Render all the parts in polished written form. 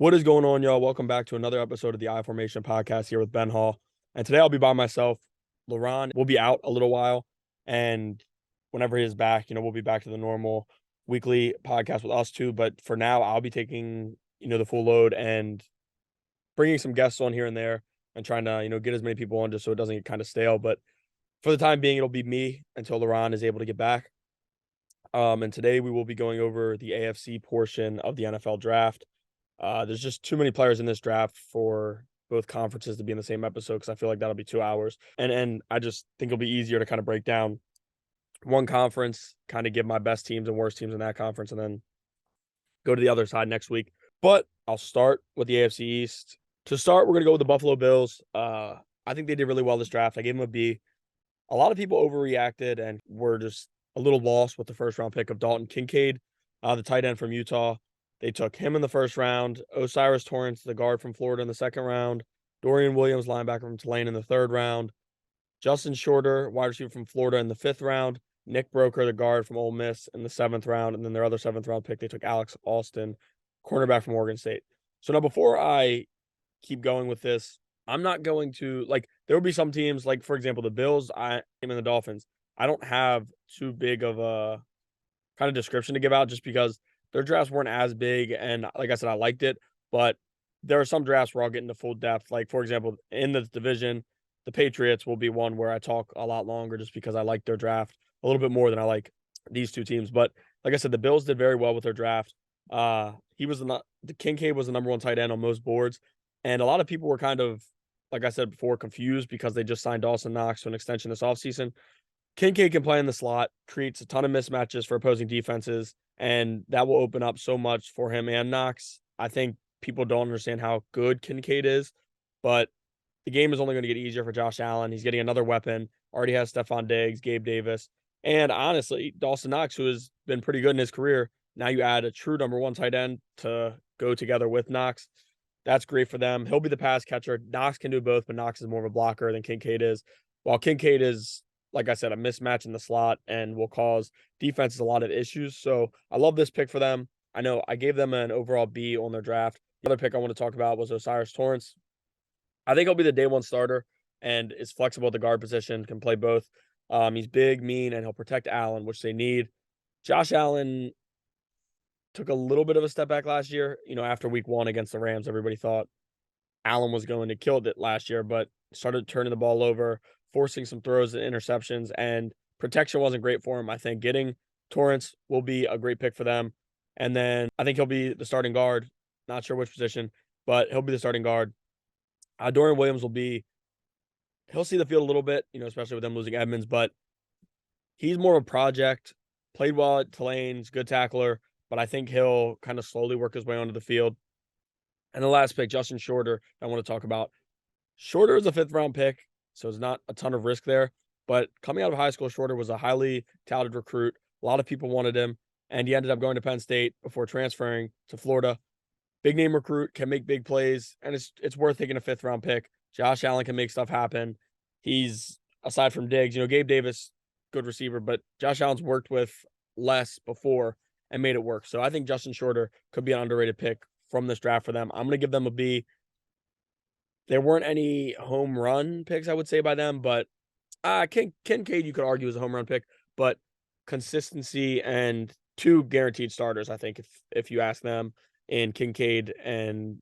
What is going on, y'all? Welcome back to another episode of the I Formation podcast here with Ben Hall. And today I'll be by myself. Laron will be out a little while. And whenever he is back, we'll be back to the normal weekly podcast with us too. But for now, I'll be taking, the full load and bringing some guests on here and there and trying to, get as many people on just so it doesn't get kind of stale. But for the time being, it'll be me until Laron is able to get back. And today we will be going over the AFC portion of the NFL draft. There's just too many players in this draft for both conferences to be in the same episode because I feel like that'll be 2 hours. And I just think it'll be easier to kind of break down one conference, kind of give my best teams and worst teams in that conference, and then go to the other side next week. But I'll start with the AFC East. To start, we're gonna go with the Buffalo Bills. I think they did really well this draft. I gave them a B. A lot of people overreacted and were just a little lost with the first round pick of Dalton Kincaid, the tight end from Utah. They took him in the first round, Osiris Torrance, the guard from Florida, in the second round, Dorian Williams, linebacker from Tulane, in the third round, Justin Shorter, wide receiver from Florida, in the fifth round, Nick Broker, the guard from Ole Miss, in the seventh round, and then their other seventh round pick, they took Alex Austin, cornerback from Oregon State. So now before I keep going with this, I'm not going to there will be some teams like, for example, the Bills, and the Dolphins. I don't have too big of a kind of description to give out just because their drafts weren't as big. And like I said, I liked it, but there are some drafts where I'll get into full depth. Like, for example, in the division, the Patriots will be one where I talk a lot longer just because I like their draft a little bit more than I like these two teams. But like I said, the Bills did very well with their draft. He was the Kincaid was the number one tight end on most boards. And a lot of people were kind of, like I said before, confused because they just signed Dawson Knox to an extension this offseason. Kincaid can play in the slot, creates a ton of mismatches for opposing defenses, and that will open up so much for him and Knox. I think people don't understand how good Kincaid is, but the game is only going to get easier for Josh Allen. He's getting another weapon. Already has Stephon Diggs, Gabe Davis, and honestly, Dawson Knox, who has been pretty good in his career. Now you add a true number one tight end to go together with Knox. That's great for them. He'll be the pass catcher. Knox can do both, but Knox is more of a blocker than Kincaid is. While Kincaid is, like I said, a mismatch in the slot and will cause defenses a lot of issues. So I love this pick for them. I know I gave them an overall B on their draft. The other pick I want to talk about was Osiris Torrance. I think he'll be the day one starter and is flexible at the guard position, can play both. He's big, mean, and he'll protect Allen, which they need. Josh Allen took a little bit of a step back last year. After week one against the Rams, everybody thought Allen was going to kill it last year, but started turning the ball over, forcing some throws and interceptions, and protection wasn't great for him. I think getting Torrance will be a great pick for them. And then I think he'll be the starting guard. Not sure which position, but he'll be the starting guard. Dorian Williams he'll see the field a little bit, especially with them losing Edmonds, but he's more of a project. Played well at Tulane's, good tackler, but I think he'll kind of slowly work his way onto the field. And the last pick, Justin Shorter, I want to talk about. Shorter is a fifth round pick, so it's not a ton of risk there. But coming out of high school, Shorter was a highly touted recruit. A lot of people wanted him, and he ended up going to Penn State before transferring to Florida. Big name recruit, can make big plays, and it's worth taking a fifth round pick. Josh Allen can make stuff happen. He's, aside from Diggs, Gabe Davis, good receiver, but Josh Allen's worked with less before and made it work. So I think Justin Shorter could be an underrated pick from this draft for them. I'm going to give them a B. There weren't any home run picks, I would say, by them, but Kincaid, you could argue, is a home run pick, but consistency and two guaranteed starters, I think, if you ask them, in Kincaid and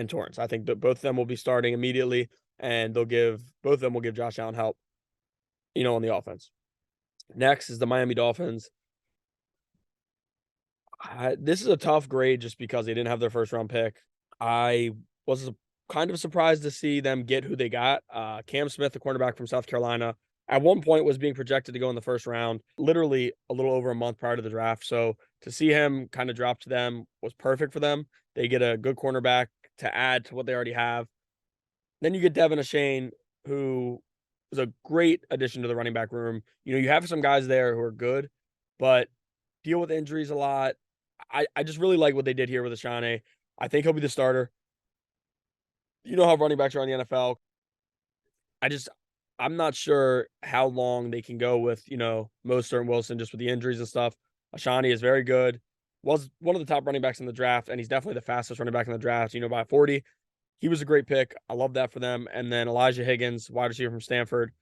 Torrance. I think that both of them will be starting immediately, and both of them will give Josh Allen help, on the offense. Next is the Miami Dolphins. This is a tough grade just because they didn't have their first round pick. I was kind of surprised to see them get who they got. Cam Smith, the cornerback from South Carolina, at one point was being projected to go in the first round, literally a little over a month prior to the draft. So to see him kind of drop to them was perfect for them. They get a good cornerback to add to what they already have. Then you get Devin Achane, who is a great addition to the running back room. You have some guys there who are good, but deal with injuries a lot. I just really like what they did here with Achane. I think he'll be the starter. You know how running backs are in the NFL. I'm not sure how long they can go with, Mostert and Wilson just with the injuries and stuff. Ashani is very good. was one of the top running backs in the draft, and he's definitely the fastest running back in the draft, by 40. He was a great pick. I love that for them. And then Elijah Higgins, wide receiver from Stanford.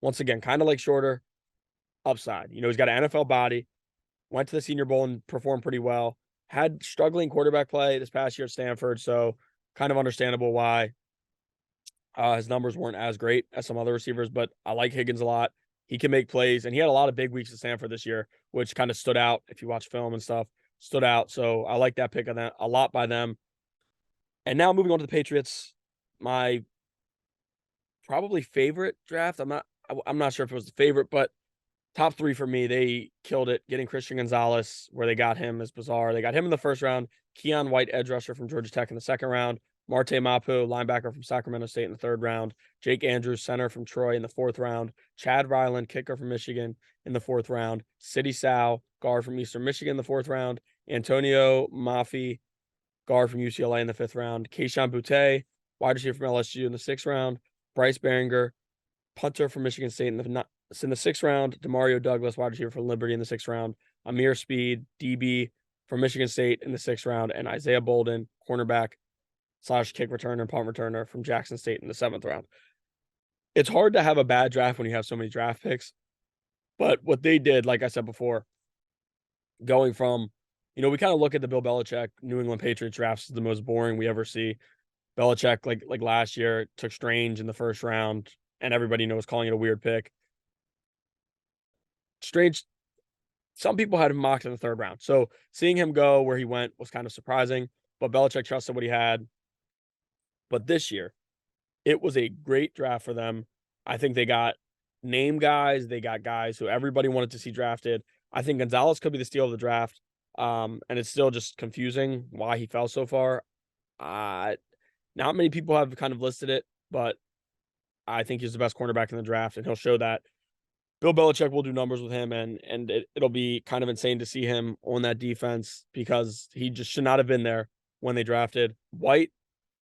Once again, kind of like shorter, upside. He's got an NFL body, went to the Senior Bowl and performed pretty well. Had struggling quarterback play this past year at Stanford, so kind of understandable why his numbers weren't as great as some other receivers, but I like Higgins a lot. He can make plays, and he had a lot of big weeks at Stanford this year, which kind of stood out if you watch film and stuff. Stood out, so I like that pick of that a lot by them. And now moving on to the Patriots, my probably favorite draft. I'm not sure if it was the favorite, but top three for me. They killed it getting Christian Gonzalez where they got him is bizarre. They got him in the first round. Keon White, edge rusher from Georgia Tech in the second round. Marte Mapu, linebacker from Sacramento State in the third round. Jake Andrews, center from Troy in the fourth round. Chad Ryland, kicker from Michigan in the fourth round. Sidney Sow, guard from Eastern Michigan in the fourth round. Antonio Mafi, guard from UCLA in the fifth round. Keishawn Butte, wide receiver from LSU in the sixth round. Bryce Baringer, punter from Michigan State in the sixth round. Demario Douglas, wide receiver from Liberty in the sixth round. Amir Speed, DB from Michigan State in the sixth round. And Isaiah Bolden, cornerback / kick returner and punt returner from Jackson State in the seventh round. It's hard to have a bad draft when you have so many draft picks. But what they did, like I said before, going from, we kind of look at the Bill Belichick New England Patriots drafts as the most boring we ever see. Belichick, like last year, took Strange in the first round, and everybody was calling it a weird pick. Strange, some people had him mocked in the third round. So seeing him go where he went was kind of surprising, but Belichick trusted what he had. But this year, it was a great draft for them. I think they got name guys. They got guys who everybody wanted to see drafted. I think Gonzalez could be the steal of the draft. And it's still just confusing why he fell so far. Not many people have kind of listed it, but I think he's the best cornerback in the draft, and he'll show that. Bill Belichick will do numbers with him, and it'll be kind of insane to see him on that defense because he just should not have been there when they drafted White,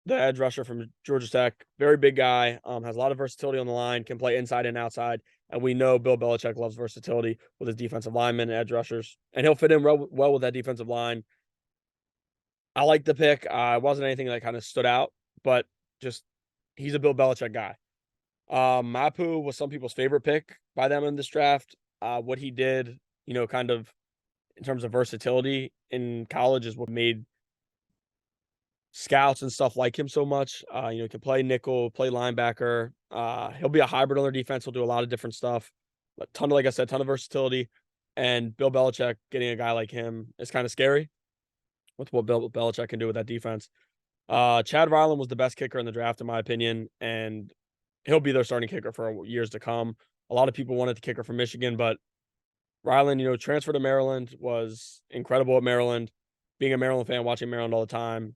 the edge rusher from Georgia Tech. Very big guy, has a lot of versatility on the line, can play inside and outside, and we know Bill Belichick loves versatility with his defensive linemen and edge rushers, and he'll fit in well with that defensive line. I like the pick. It wasn't anything that kind of stood out, but just he's a Bill Belichick guy. Mapu was some people's favorite pick by them in this draft. What he did, kind of in terms of versatility in college is what made scouts and stuff like him so much. He can play nickel, play linebacker. He'll be a hybrid on their defense. He'll do a lot of different stuff. Like I said, ton of versatility. And Bill Belichick getting a guy like him is kind of scary with what Bill Belichick can do with that defense. Chad Ryland was the best kicker in the draft, in my opinion, and he'll be their starting kicker for years to come. A lot of people wanted the kicker from Michigan, but Ryland, transferred to Maryland, was incredible at Maryland. Being a Maryland fan, watching Maryland all the time,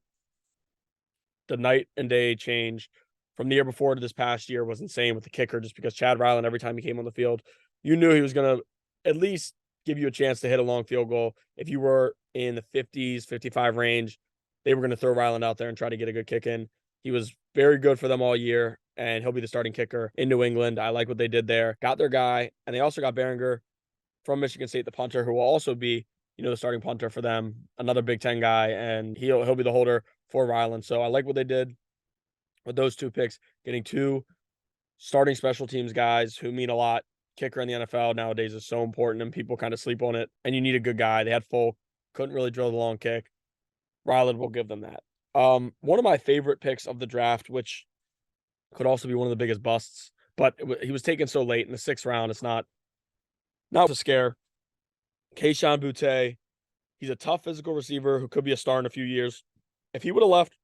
the night and day change from the year before to this past year was insane with the kicker, just because Chad Ryland, every time he came on the field, you knew he was going to at least give you a chance to hit a long field goal. If you were in the 50s, 55 range, they were going to throw Ryland out there and try to get a good kick in. He was very good for them all year, and he'll be the starting kicker in New England. I like what they did there. Got their guy, and they also got Baringer from Michigan State, the punter, who will also be, the starting punter for them, another Big Ten guy, and he'll be the holder for Ryland. So I like what they did with those two picks, getting two starting special teams guys who mean a lot. Kicker in the NFL nowadays is so important, and people kind of sleep on it, and you need a good guy. They had Folk, couldn't really drill the long kick. Ryland will give them that. One of my favorite picks of the draft, which could also be one of the biggest busts, but he was taken so late in the sixth round. It's not a scare. Keishawn Butte, he's a tough physical receiver who could be a star in a few years. If he would have left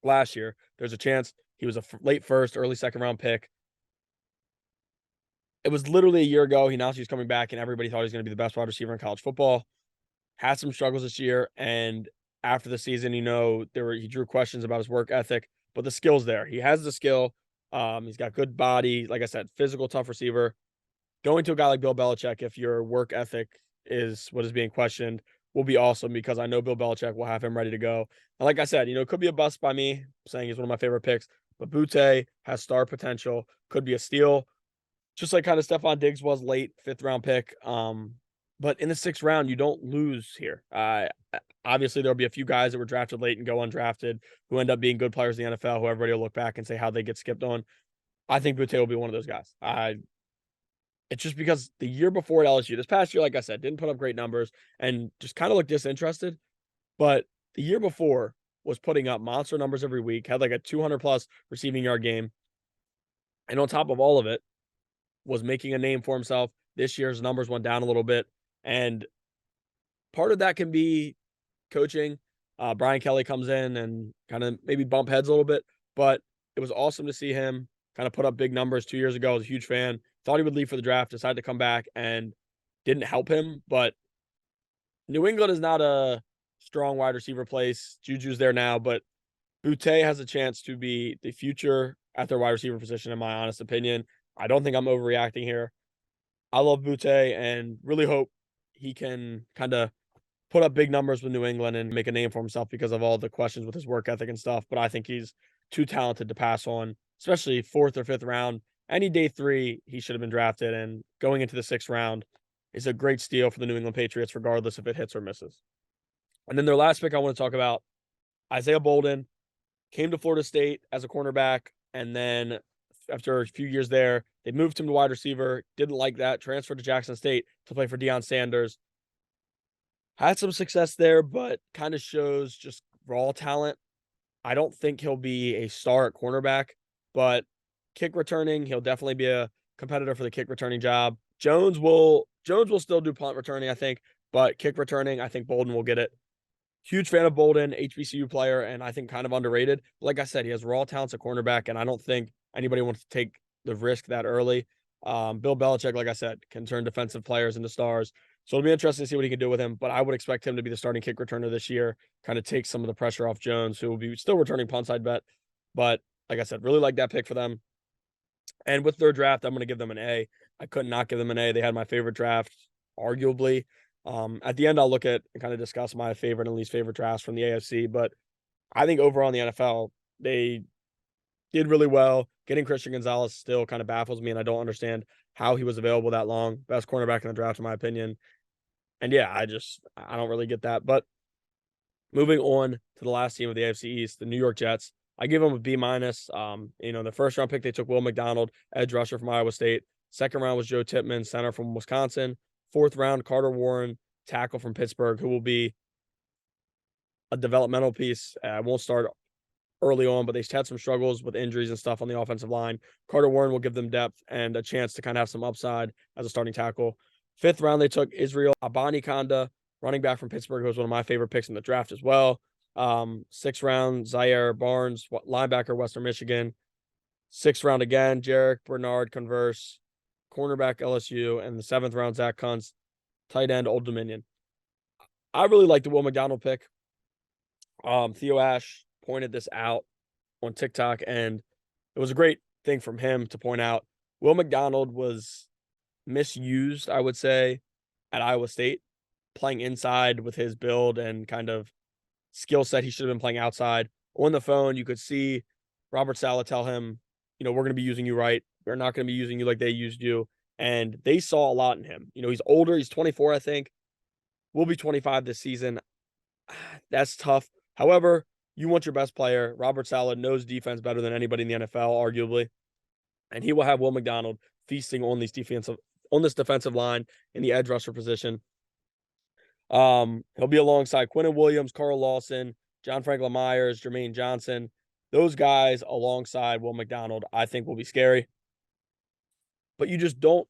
last year, there's a chance he was a late first, early second round pick. It was literally a year ago. He announced he was coming back, and everybody thought he was going to be the best wide receiver in college football. Had some struggles this year, and after the season, he drew questions about his work ethic, but the skill's there. He has the skill. He's got good body. Like I said, physical, tough receiver. Going to a guy like Bill Belichick, if your work ethic is what is being questioned, will be awesome, because I know Bill Belichick will have him ready to go. And like I said, it could be a bust by me saying he's one of my favorite picks, but Butte has star potential, could be a steal, just like kind of Stephon Diggs was late, fifth round pick. But in the 6th round, you don't lose here. Obviously, there'll be a few guys that were drafted late and go undrafted who end up being good players in the NFL, who everybody will look back and say how they get skipped on. I think Boutte will be one of those guys. It's just because the year before at LSU, this past year, like I said, didn't put up great numbers and just kind of looked disinterested. But the year before was putting up monster numbers every week, had like a 200 plus receiving yard game. And on top of all of it, was making a name for himself. This year's numbers went down a little bit. And part of that can be coaching. Brian Kelly comes in and kind of maybe bump heads a little bit, but it was awesome to see him kind of put up big numbers 2 years ago. I was a huge fan. Thought he would leave for the draft, decided to come back and didn't help him. But New England is not a strong wide receiver place. Juju's there now, but Boutte has a chance to be the future at their wide receiver position, in my honest opinion. I don't think I'm overreacting here. I love Boutte and really hope he can kind of put up big numbers with New England and make a name for himself because of all the questions with his work ethic and stuff. But I think he's too talented to pass on, especially 4th or 5th round. Any day 3, he should have been drafted. And going into the 6th round is a great steal for the New England Patriots, regardless if it hits or misses. And then their last pick I want to talk about, Isaiah Bolden, came to Florida State as a cornerback. And then after a few years there, they moved him to wide receiver. Didn't like that. Transferred to Jackson State to play for Deion Sanders. Had some success there, but kind of shows just raw talent. I don't think he'll be a star at cornerback, but kick returning, he'll definitely be a competitor for the kick returning job. Jones will still do punt returning, I think, but kick returning, I think Bolden will get it. Huge fan of Bolden, HBCU player, and I think kind of underrated. Like I said, he has raw talents at cornerback, and I don't think anybody wants to take the risk that early. Bill Belichick, like I said, can turn defensive players into stars. So it'll be interesting to see what he can do with him, but I would expect him to be the starting kick returner this year, kind of take some of the pressure off Jones, who will be still returning punts, I'd bet. But like I said, really like that pick for them. And with their draft, I'm going to give them an A. I could not give them an A. They had my favorite draft, arguably. At the end, I'll look at and kind of discuss my favorite and least favorite drafts from the AFC. But I think overall in the NFL, they did really well. Getting Christian Gonzalez still kind of baffles me, and I don't understand how he was available that long. Best cornerback in the draft, in my opinion. And yeah, I don't really get that. But moving on to the last team of the AFC East, the New York Jets. I give them a B minus. The 1st round pick, they took Will McDonald, edge rusher from Iowa State. 2nd round was Joe Tippmann, center from Wisconsin. 4th round, Carter Warren, tackle from Pittsburgh, who will be a developmental piece. Won't start early on, but they had some struggles with injuries and stuff on the offensive line. Carter Warren will give them depth and a chance to kind of have some upside as a starting tackle. 5th round, they took Israel Abanikanda, running back from Pittsburgh, who was one of my favorite picks in the draft as well. 6th round, Zaire Barnes, linebacker, Western Michigan. 6th round again, Jarek Bernard, Converse, cornerback, LSU. And the 7th round, Zach Kuntz, tight end, Old Dominion. I really like the Will McDonald pick. Theo Ash pointed this out on TikTok, and it was a great thing from him to point out. Will McDonald was misused, I would say, at Iowa State, playing inside with his build and kind of skill set. He should have been playing outside. On the phone, you could see Robert Saleh tell him, we're going to be using you right. We're not going to be using you like they used you. And they saw a lot in him. He's older. He's 24, I think. Will be 25 this season. That's tough. However, you want your best player. Robert Saleh knows defense better than anybody in the NFL, arguably. And he will have Will McDonald feasting on this defensive line in the edge rusher position. He'll be alongside Quinnen Williams, Carl Lawson, John Franklin Myers, Jermaine Johnson. Those guys alongside Will McDonald, I think, will be scary. But you just don't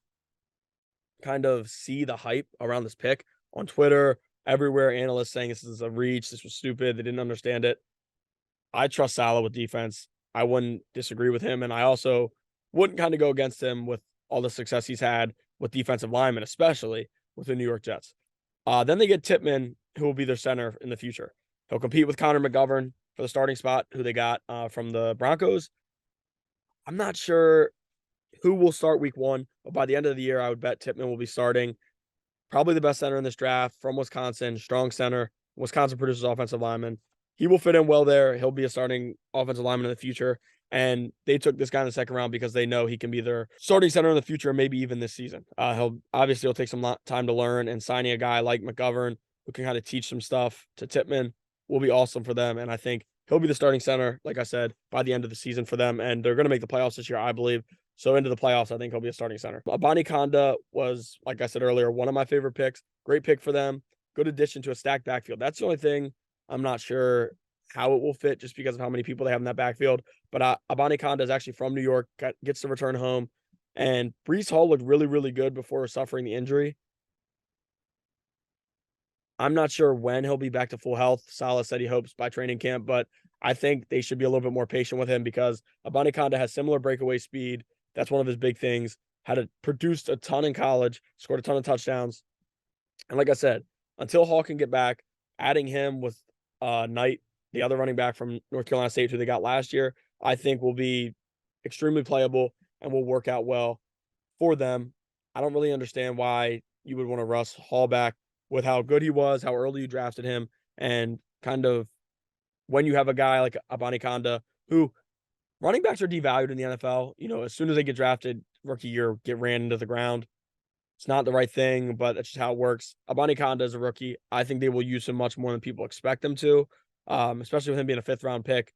kind of see the hype around this pick on Twitter, everywhere. Analysts saying this is a reach, this was stupid, they didn't understand it. I trust Saleh with defense. I wouldn't disagree with him, and I also wouldn't kind of go against him with all the success he's had with defensive linemen, especially with the New York Jets. Then they get Tippmann, who will be their center in the future. He'll compete with Connor McGovern for the starting spot, who they got from the Broncos. I'm not sure who will start week 1, but by the end of the year, I would bet Tippmann will be starting. Probably the best center in this draft from Wisconsin, strong center. Wisconsin produces offensive linemen. he will fit in well there. He'll be a starting offensive lineman in the future. And they took this guy in the second round because they know he can be their starting center in the future, maybe even this season. He'll take some time to learn, and signing a guy like McGovern who can kind of teach some stuff to Tippmann will be awesome for them. And I think he'll be the starting center, like I said, by the end of the season for them. And they're going to make the playoffs this year, I believe. So into the playoffs, I think he'll be a starting center. Abani Konda was, like I said earlier, one of my favorite picks. Great pick for them. Good addition to a stacked backfield. That's the only thing I'm not sure how it will fit just because of how many people they have in that backfield. But Abani Konda is actually from New York, gets to return home. And Breece Hall looked really, really good before suffering the injury. I'm not sure when he'll be back to full health. Saleh said he hopes by training camp, but I think they should be a little bit more patient with him because Abani Konda has similar breakaway speed. That's one of his big things. Produced a ton in college, scored a ton of touchdowns. And like I said, until Hall can get back, adding him with Knight, the other running back from North Carolina State, who they got last year, I think will be extremely playable and will work out well for them. I don't really understand why you would want to rush Hall back with how good he was, how early you drafted him, and kind of when you have a guy like Abani Konda, who running backs are devalued in the NFL. As soon as they get drafted, rookie year, get ran into the ground. It's not the right thing, but that's just how it works. Abani Konda is a rookie. I think they will use him much more than people expect them to, especially with him being a fifth-round pick.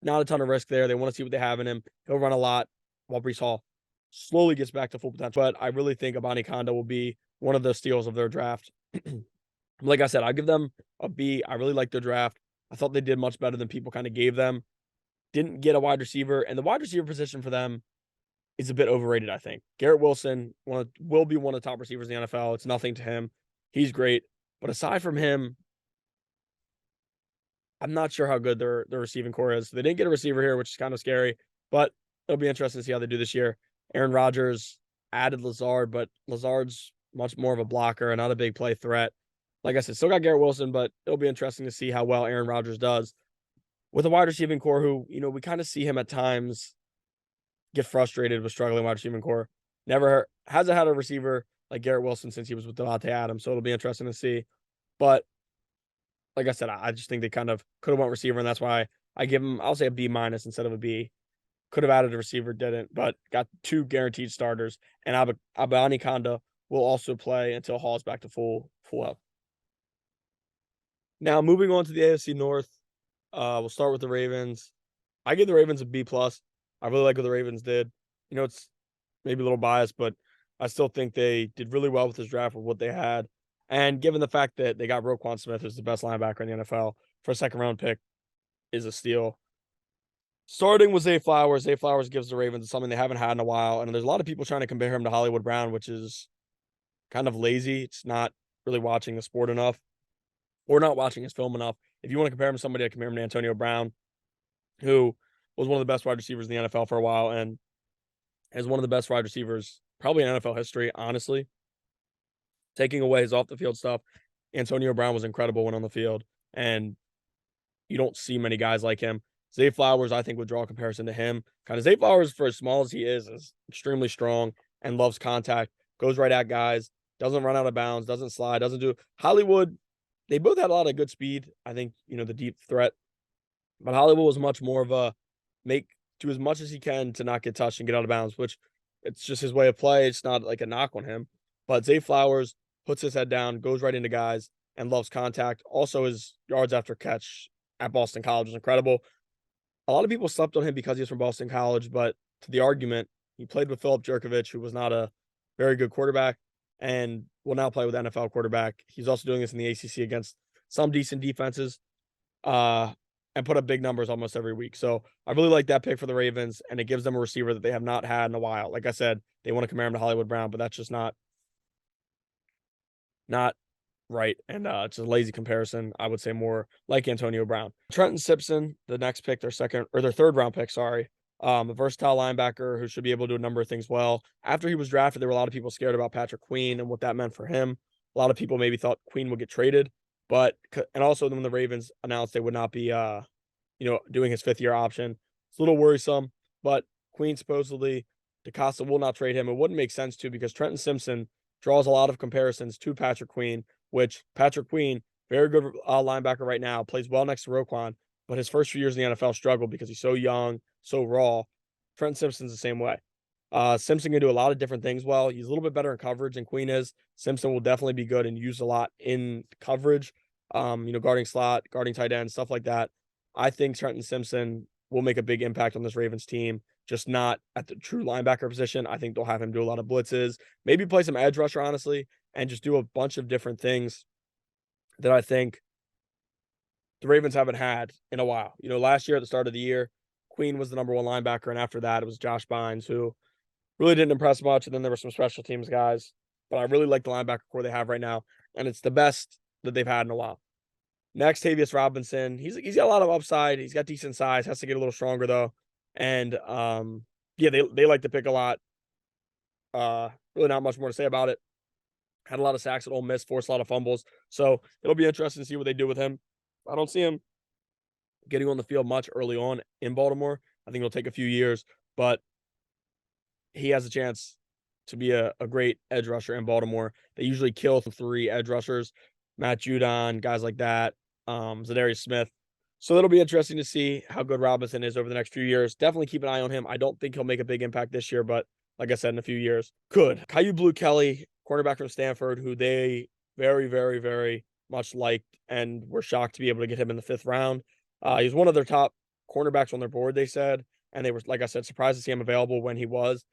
Not a ton of risk there. They want to see what they have in him. He'll run a lot while Breece Hall slowly gets back to full potential. But I really think Abani Konda will be one of the steals of their draft. Like I said, I give them a B. I really like their draft. I thought they did much better than people kind of gave them. Didn't get a wide receiver, and the wide receiver position for them is a bit overrated, I think. Garrett Wilson will be one of the top receivers in the NFL. It's nothing to him. He's great. But aside from him, I'm not sure how good their receiving core is. They didn't get a receiver here, which is kind of scary, but it'll be interesting to see how they do this year. Aaron Rodgers added Lazard, but Lazard's much more of a blocker and not a big play threat. Like I said, still got Garrett Wilson, but it'll be interesting to see how well Aaron Rodgers does with a wide receiving core who, we kind of see him at times get frustrated with struggling wide receiving core. Never hasn't had a receiver like Garrett Wilson since he was with Devontae Adams, so it'll be interesting to see. But like I said, I just think they kind of could have went receiver, and that's why I give him, I'll say a B- instead of a B. Could have added a receiver, didn't, but got 2 guaranteed starters. And Abani Konda will also play until Hall's back to full health. Now, moving on to the AFC North, we'll start with the Ravens. I give the Ravens a B+. I really like what the Ravens did. It's maybe a little biased, but I still think they did really well with this draft with what they had. And given the fact that they got Roquan Smith, who's the best linebacker in the NFL, for a second-round pick, is a steal. Starting with Zay Flowers. Zay Flowers gives the Ravens something they haven't had in a while. And there's a lot of people trying to compare him to Hollywood Brown, which is kind of lazy. It's not really watching the sport enough or not watching his film enough. If you want to compare him to somebody, I compare him to Antonio Brown, who was one of the best wide receivers in the NFL for a while and is one of the best wide receivers probably in NFL history, honestly. Taking away his off-the-field stuff, Antonio Brown was incredible when on the field, and you don't see many guys like him. Zay Flowers, I think, would draw a comparison to him. Kind of Zay Flowers, for as small as he is extremely strong and loves contact, goes right at guys, doesn't run out of bounds, doesn't slide, doesn't do Hollywood. They both had a lot of good speed. I think, the deep threat, but Hollywood was much more of a do as much as he can to not get touched and get out of bounds, which it's just his way of play. It's not like a knock on him, but Zay Flowers puts his head down, goes right into guys, and loves contact. Also, his yards after catch at Boston College was incredible. A lot of people slept on him because he was from Boston College, but to the argument, he played with Philip Jerkovich, who was not a very good quarterback, and will now play with NFL quarterback. He's also doing this in the ACC against some decent defenses, and put up big numbers almost every week. So I really like that pick for the Ravens, and it gives them a receiver that they have not had in a while. Like I said, they want to compare him to Hollywood Brown, but that's just not right. And it's a lazy comparison. I would say more like Antonio Brown. Trenton Simpson, the next pick, their third round pick, sorry. A versatile linebacker who should be able to do a number of things well. After he was drafted, there were a lot of people scared about Patrick Queen and what that meant for him. A lot of people maybe thought Queen would get traded, and also when the Ravens announced they would not be, doing his 5th year option, it's a little worrisome. But Queen supposedly, DeCosta will not trade him. It wouldn't make sense to because Trenton Simpson draws a lot of comparisons to Patrick Queen, which Patrick Queen Very good linebacker right now, plays well next to Roquan, but his first few years in the NFL struggled because he's so young, so raw. Trent Simpson's the same way. Simpson can do a lot of different things well. He's a little bit better in coverage than Queen is. Simpson will definitely be good and used a lot in coverage, guarding slot, guarding tight end, stuff like that. I think Trenton Simpson will make a big impact on this Ravens team, just not at the true linebacker position. I think they'll have him do a lot of blitzes, maybe play some edge rusher, honestly, and just do a bunch of different things that I think the Ravens haven't had in a while. Last year at the start of the year, Queen was the number one linebacker, and after that, it was Josh Bynes, who really didn't impress much. And then there were some special teams guys, but I really like the linebacker core they have right now, and it's the best that they've had in a while. Next, Tavius Robinson. He's got a lot of upside. He's got decent size. Has to get a little stronger though. And yeah, they like to pick a lot. Really not much more to say about it. Had a lot of sacks at Ole Miss, forced a lot of fumbles. So it'll be interesting to see what they do with him. I don't see him getting on the field much early on in Baltimore. I think it'll take a few years, but he has a chance to be a great edge rusher in Baltimore. They usually kill 3 edge rushers, Matt Judon, guys like that, Zadarius Smith. So it'll be interesting to see how good Robinson is over the next few years. Definitely keep an eye on him. I don't think he'll make a big impact this year, but like I said, in a few years, could. Caillou Blue Kelly, cornerback from Stanford, who they very, very, very much liked and were shocked to be able to get him in the 5th round. He's one of their top cornerbacks on their board, they said, and they were, like I said, surprised to see him available when he was.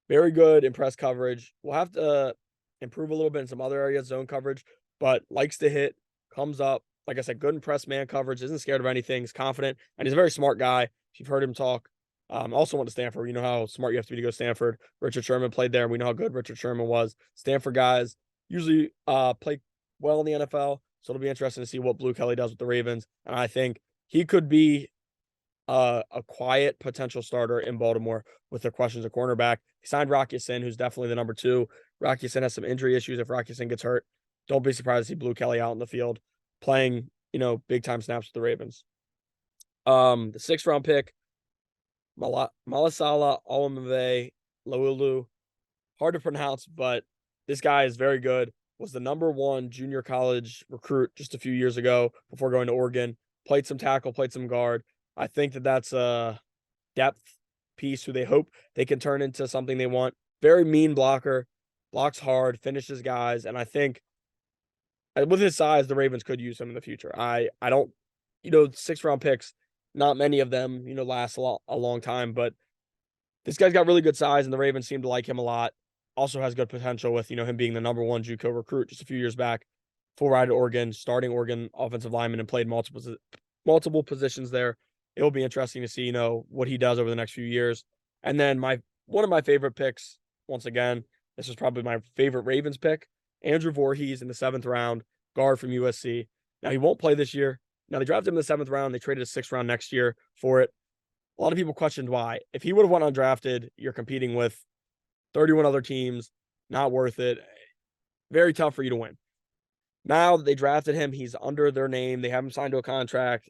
Very good in press coverage. We'll have to improve a little bit in some other areas, zone coverage, but likes to hit, comes up. Like I said, good in press man coverage, isn't scared of anything, is confident, and he's a very smart guy. If you've heard him talk, also went to Stanford. You know how smart you have to be to go to Stanford. Richard Sherman played there, and we know how good Richard Sherman was. Stanford guys usually play well in the NFL, so it'll be interesting to see what Blue Kelly does with the Ravens. And I think he could be a quiet potential starter in Baltimore with their questions of cornerback. He signed Rocky Sin, who's definitely the number 2. Rocky Sin has some injury issues. If Rocky Sin gets hurt, don't be surprised to see Blue Kelly out in the field playing, big time snaps with the Ravens. The 6th round pick, Malasala Olumide Laulu. Hard to pronounce, but this guy is very good. Was the number 1 junior college recruit just a few years ago before going to Oregon. Played some tackle, played some guard. I think that's a depth piece who they hope they can turn into something they want. Very mean blocker, blocks hard, finishes guys, and I think with his size, the Ravens could use him in the future. I don't, 6th round picks, not many of them, last a long time, but this guy's got really good size, and the Ravens seem to like him a lot. Also has good potential with, him being the number 1 JUCO recruit just a few years back. Full ride at Oregon, starting Oregon offensive lineman, and played multiple positions there. It will be interesting to see, what he does over the next few years. And then one of my favorite picks, once again, this is probably my favorite Ravens pick, Andrew Voorhees in the 7th round, guard from USC. Now, he won't play this year. Now, they drafted him in the 7th round. They traded a 6th round next year for it. A lot of people questioned why. If he would have went undrafted, you're competing with 31 other teams. Not worth it. Very tough for you to win. Now that they drafted him, he's under their name. They have him signed to a contract.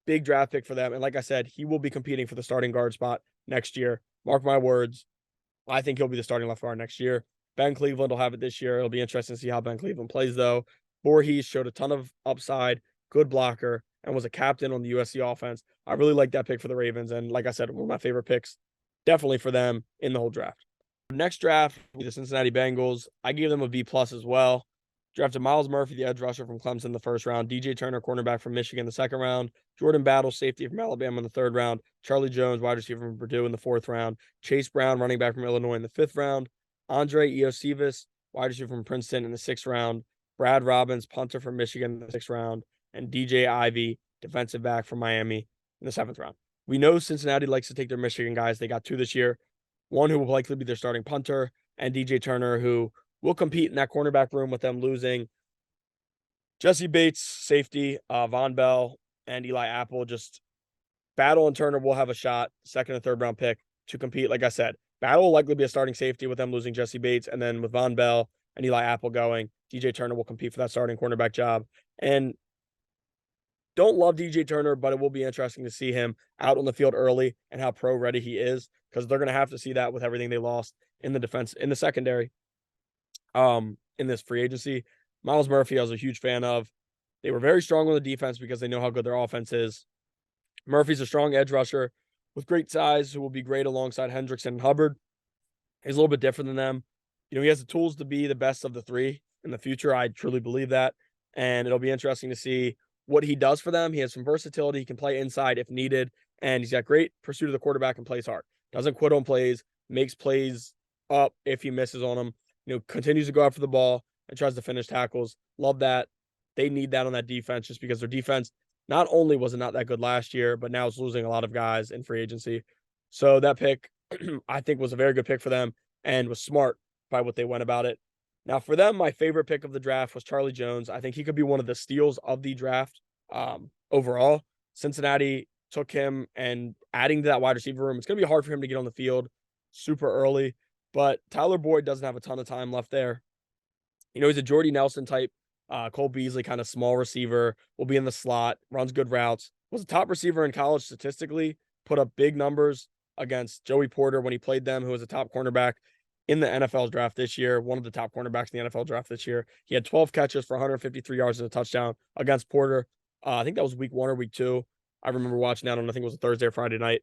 Big draft pick for them. And like I said, he will be competing for the starting guard spot next year. Mark my words. I think he'll be the starting left guard next year. Ben Cleveland will have it this year. It'll be interesting to see how Ben Cleveland plays, though. Voorhees showed a ton of upside, good blocker, and was a captain on the USC offense. I really like that pick for the Ravens. And like I said, one of my favorite picks, definitely for them in the whole draft. Next draft, the Cincinnati Bengals. I gave them a B+ as well. Drafted Miles Murphy, the edge rusher from Clemson in the 1st round. DJ Turner, cornerback from Michigan in the 2nd round. Jordan Battle, safety from Alabama in the 3rd round. Charlie Jones, wide receiver from Purdue in the 4th round. Chase Brown, running back from Illinois in the 5th round. Andre Iosivas, wide receiver from Princeton in the 6th round. Brad Robbins, punter from Michigan in the 6th round. And DJ Ivey, defensive back from Miami in the 7th round. We know Cincinnati likes to take their Michigan guys. They got 2 this year. One who will likely be their starting punter, and DJ Turner, who will compete in that cornerback room with them losing Jesse Bates, safety, Von Bell, and Eli Apple. Just Battle and Turner will have a shot, 2nd and 3rd round pick, to compete. Like I said, Battle will likely be a starting safety with them losing Jesse Bates, and then with Von Bell and Eli Apple going, DJ Turner will compete for that starting cornerback job. And don't love DJ Turner, but it will be interesting to see him out on the field early and how pro ready he is, because they're going to have to see that with everything they lost in the defense, in the secondary, in this free agency. Miles Murphy, I was a huge fan of. They were very strong on the defense because they know how good their offense is. Murphy's a strong edge rusher with great size who will be great alongside Hendrickson and Hubbard. He's a little bit different than them. He has the tools to be the best of the three in the future. I truly believe that. And it'll be interesting to see what he does for them. He has some versatility. He can play inside if needed. And he's got great pursuit of the quarterback and plays hard. Doesn't quit on plays, makes plays up if he misses on them. Continues to go after the ball and tries to finish tackles. Love that. They need that on that defense just because their defense not only was it not that good last year, but now it's losing a lot of guys in free agency. So that pick, I think, was a very good pick for them and was smart by what they went about it. Now, for them, my favorite pick of the draft was Charlie Jones. I think he could be one of the steals of the draft overall. Cincinnati took him, and adding to that wide receiver room, it's going to be hard for him to get on the field super early, but Tyler Boyd doesn't have a ton of time left there. He's a Jordy Nelson type. Cole Beasley, kind of small receiver, will be in the slot, runs good routes, was a top receiver in college statistically, put up big numbers against Joey Porter when he played them, who was a top cornerback in the NFL draft this year, one of the top cornerbacks in the NFL draft this year. He had 12 catches for 153 yards and a touchdown against Porter. I think that was week 1 or week 2. I remember watching that on, I think it was a Thursday or Friday night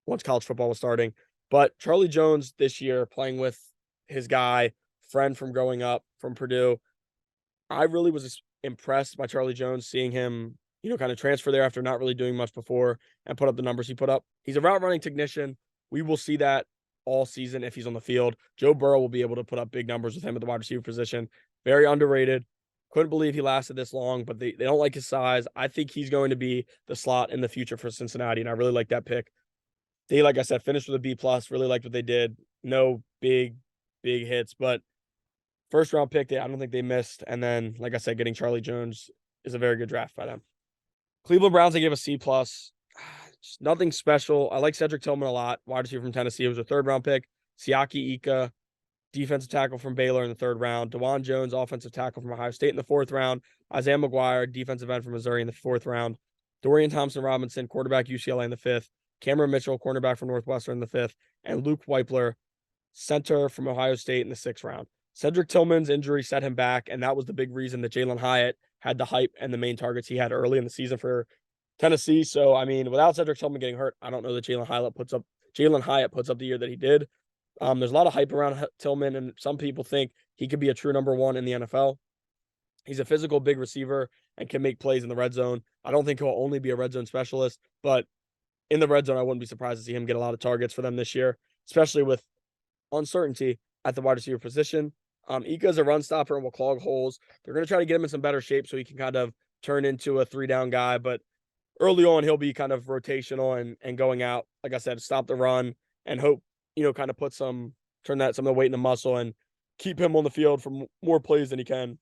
once college football was starting. But Charlie Jones this year playing with his guy, friend from growing up from Purdue, I really was impressed by Charlie Jones, seeing him, kind of transfer there after not really doing much before and put up the numbers he put up. He's a route running technician. We will see that all season if he's on the field. Joe Burrow will be able to put up big numbers with him at the wide receiver position. Very underrated. Couldn't believe he lasted this long, but they don't like his size. I think he's going to be the slot in the future for Cincinnati, and I really like that pick. They, like I said, finished with a B+. Really liked what they did. No big hits, but first round pick, I don't think they missed. And then, like I said, getting Charlie Jones is a very good draft by them. Cleveland Browns, they gave a C+. Just nothing special. I like Cedric Tillman a lot. Wide receiver from Tennessee. It was a third round pick. Siaki Ika, defensive tackle from Baylor in the third round. DeJuan Jones, offensive tackle from Ohio State in the fourth round. Isaiah McGuire, defensive end from Missouri in the fourth round. Dorian Thompson-Robinson, quarterback UCLA in the fifth. Cameron Mitchell, cornerback from Northwestern in the fifth. And Luke Weipler, center from Ohio State in the sixth round. Cedric Tillman's injury set him back, and that was the big reason that Jalen Hyatt had the hype and the main targets he had early in the season for Tennessee. So, without Cedric Tillman getting hurt, I don't know that Jalen Hyatt puts up the year that he did. There's a lot of hype around Tillman, and some people think he could be a true number 1 in the NFL. He's a physical big receiver and can make plays in the red zone. I don't think he'll only be a red zone specialist, but in the red zone, I wouldn't be surprised to see him get a lot of targets for them this year, especially with uncertainty at the wide receiver position. Ika's a run stopper and will clog holes. They're going to try to get him in some better shape so he can kind of turn into a 3-down guy, but early on, he'll be kind of rotational and going out, like I said, stop the run and hope, kind of turn some of the weight in the muscle and keep him on the field for more plays than he can,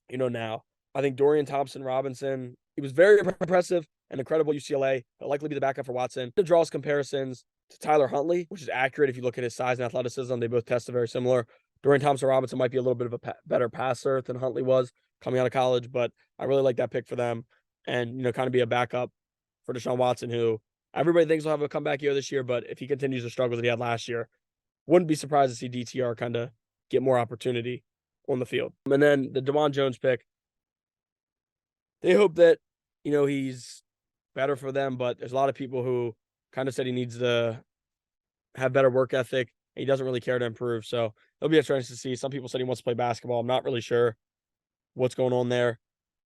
now. I think Dorian Thompson-Robinson, he was very impressive and incredible at UCLA. He'll likely be the backup for Watson. It draws comparisons to Tyler Huntley, which is accurate if you look at his size and athleticism. They both tested very similar. Dorian Thompson-Robinson might be a little bit of a better passer than Huntley was coming out of college, but I really like that pick for them and, kind of be a backup for Deshaun Watson, who everybody thinks will have a comeback year this year, but if he continues to struggle that he had last year, wouldn't be surprised to see DTR kind of get more opportunity on the field. And then the DeJuan Jones pick, they hope that, he's better for them, but there's a lot of people who kind of said he needs to have better work ethic. He doesn't really care to improve. So it'll be interesting to see. Some people said he wants to play basketball. I'm not really sure what's going on there.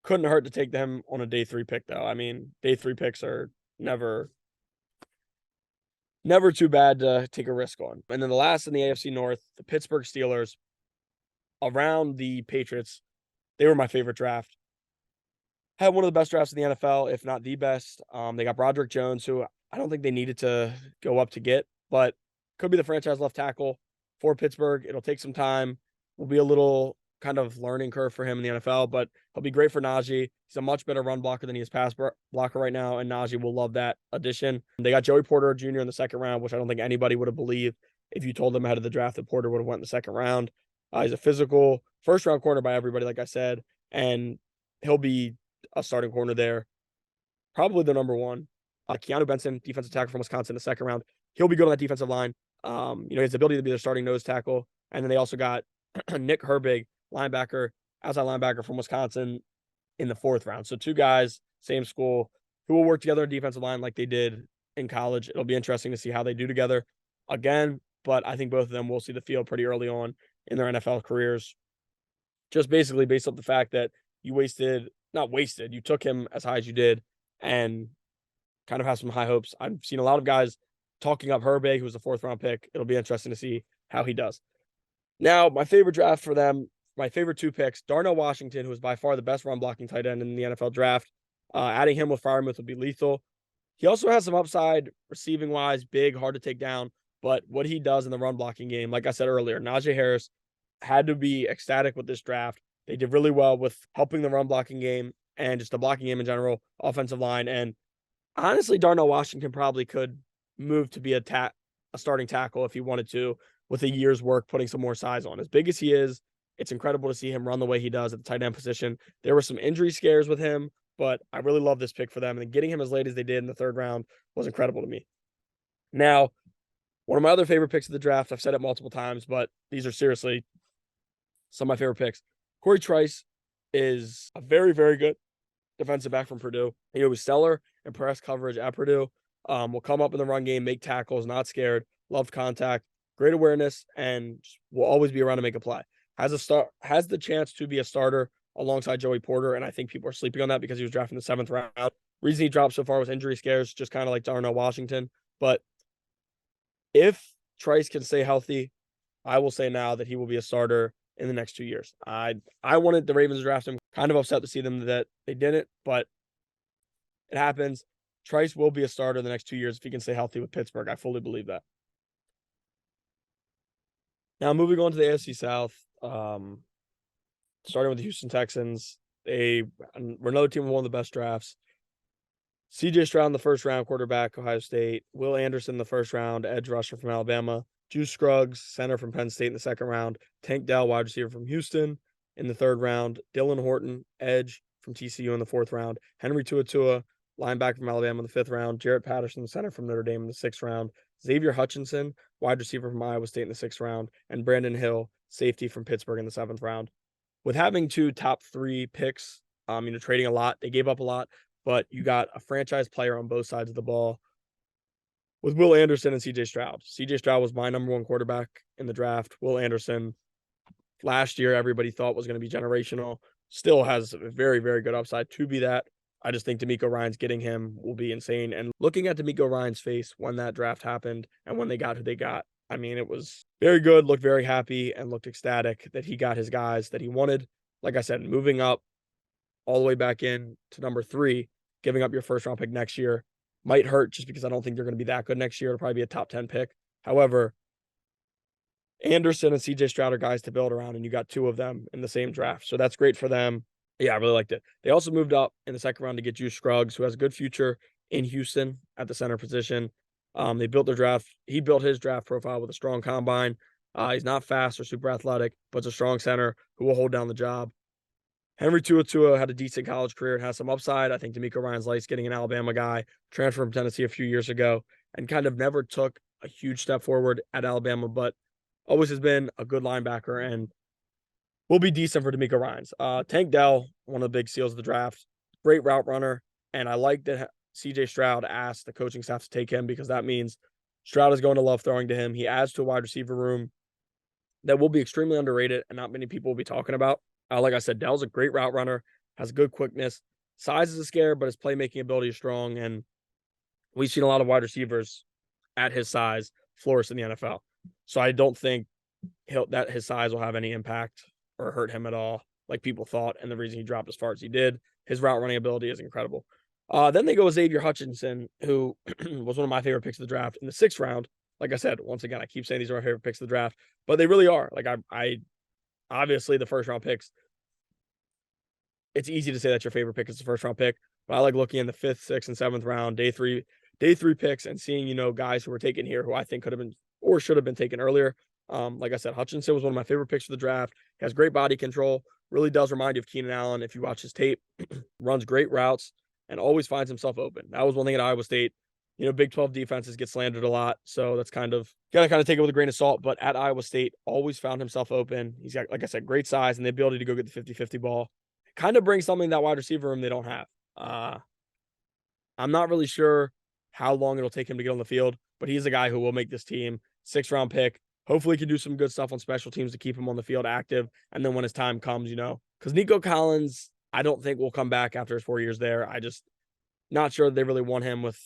Couldn't hurt to take them on a day 3 pick, though. Day 3 picks are never too bad to take a risk on. And then the last in the AFC North, the Pittsburgh Steelers, around the Patriots, they were my favorite draft. Had one of the best drafts in the NFL, if not the best. They got Broderick Jones, who I don't think they needed to go up to get, but could be the franchise left tackle for Pittsburgh. It'll take some time. Will be a little kind of learning curve for him in the NFL, but he'll be great for Najee. He's a much better run blocker than he is pass blocker right now, and Najee will love that addition. They got Joey Porter Jr. in the second round, which I don't think anybody would have believed if you told them ahead of the draft that Porter would have went in the second round. He's a physical first-round corner by everybody, like I said, and he'll be a starting corner there. Probably the number 1. Keanu Benson, defensive tackle from Wisconsin in the second round. He'll be good on that defensive line. He has the ability to be their starting nose tackle. And then they also got Nick Herbig, outside linebacker from Wisconsin. in the 4th round. So 2 guys, same school, who will work together on defensive line like they did in college. It'll be interesting to see how they do together again, but I think both of them will see the field pretty early on in their NFL careers. Just basically based off the fact that you took him as high as you did and kind of have some high hopes. I've seen a lot of guys talking up Herbig, who was a 4th round pick. It'll be interesting to see how he does. Now, my favorite draft for them, my favorite 2 picks, Darnell Washington, who is by far the best run blocking tight end in the NFL draft. Adding him with Freiermuth would be lethal. He also has some upside receiving wise, big, hard to take down. But what he does in the run blocking game, like I said earlier, Najee Harris had to be ecstatic with this draft. They did really well with helping the run blocking game and just the blocking game in general, offensive line. And honestly, Darnell Washington probably could move to be a starting tackle if he wanted to, with a year's work, putting some more size on. As big as he is, it's incredible to see him run the way he does at the tight end position. There were some injury scares with him, but I really love this pick for them. And getting him as late as they did in the 3rd round was incredible to me. Now, one of my other favorite picks of the draft, I've said it multiple times, but these are seriously some of my favorite picks. Corey Trice is a very, very good defensive back from Purdue. He was stellar in press coverage at Purdue. Will come up in the run game, make tackles, not scared, loved contact, great awareness, and will always be around to make a play. Has the chance to be a starter alongside Joey Porter, and I think people are sleeping on that because he was drafted in the 7th round. Reason he dropped so far was injury scares, just kind of like Darnell Washington. But if Trice can stay healthy, I will say now that he will be a starter in the next 2 years. I wanted the Ravens to draft him. Kind of upset to see them that they didn't, but it happens. Trice will be a starter in the next 2 years if he can stay healthy with Pittsburgh. I fully believe that. Now, moving on to the AFC South, starting with the Houston Texans. They were another team with one of the best drafts. CJ Stroud in the 1st round, quarterback, Ohio State. Will Anderson in the 1st round, edge rusher from Alabama. Juice Scruggs, center from Penn State in the 2nd round. Tank Dell, wide receiver from Houston in the 3rd round. Dylan Horton, edge from TCU in the 4th round. Henry Tuatua, linebacker from Alabama in the 5th round. Jarrett Patterson, center from Notre Dame in the 6th round. Xavier Hutchinson, wide receiver from Iowa State in the 6th round. And Brandon Hill, safety from Pittsburgh in the 7th round. With having 2 top 3 picks, trading a lot, they gave up a lot, but you got a franchise player on both sides of the ball with Will Anderson and CJ Stroud. CJ Stroud was my number 1 quarterback in the draft. Will Anderson, last year, everybody thought was going to be generational. Still has a very, very good upside to be that. I just think DeMeco Ryans getting him will be insane. And looking at DeMeco Ryans' face when that draft happened and when they got who they got, I mean, it was very good, looked very happy, and looked ecstatic that he got his guys that he wanted. Like I said, moving up all the way back in to number 3, giving up your 1st round pick next year might hurt just because I don't think they're going to be that good next year. It'll probably be a top 10 pick. However, Anderson and CJ Stroud are guys to build around, and you got 2 of them in the same draft. So that's great for them. Yeah, I really liked it. They also moved up in the 2nd round to get Juice Scruggs, who has a good future in Houston at the center position. They built their draft. He built his draft profile with a strong combine. He's not fast or super athletic, but it's a strong center who will hold down the job. Henry Tuatua had a decent college career and has some upside. I think DeMeco Ryans likes getting an Alabama guy, transferred from Tennessee a few years ago, and kind of never took a huge step forward at Alabama, but always has been a good linebacker and will be decent for DeMeco Ryans. Tank Dell, one of the big seals of the draft, great route runner, and I like that CJ Stroud asked the coaching staff to take him because that means Stroud is going to love throwing to him. He adds to a wide receiver room that will be extremely underrated and not many people will be talking about. Like I said, Dell's a great route runner, has good quickness. Size is a scare, but his playmaking ability is strong, and we've seen a lot of wide receivers at his size flourish in the NFL. So I don't think that his size will have any impact or hurt him at all, like people thought, and the reason he dropped as far as he did. His route running ability is incredible. Then they go with Xavier Hutchinson, who was one of my favorite picks of the draft in the 6th round. Like I said, once again, I keep saying these are my favorite picks of the draft, but they really are. Like I obviously the 1st round picks, it's easy to say that your favorite pick is the 1st round pick, but I like looking in the 5th, 6th, and 7th round, day three picks and seeing, guys who were taken here who I think could have been or should have been taken earlier. Like I said, Hutchinson was one of my favorite picks of the draft. He has great body control, really does remind you of Keenan Allen if you watch his tape, runs great routes, and always finds himself open. That was one thing at Iowa State. Big 12 defenses get slandered a lot, so that's got to take it with a grain of salt. But at Iowa State, always found himself open. He's got, like I said, great size and the ability to go get the 50-50 ball. kind of brings something that wide receiver room they don't have. I'm not really sure how long it'll take him to get on the field, but he's a guy who will make this team. 6th-round pick. Hopefully, he can do some good stuff on special teams to keep him on the field active. And then when his time comes, because Nico Collins, I don't think will come back after his 4 years there. I just not sure they really want him with.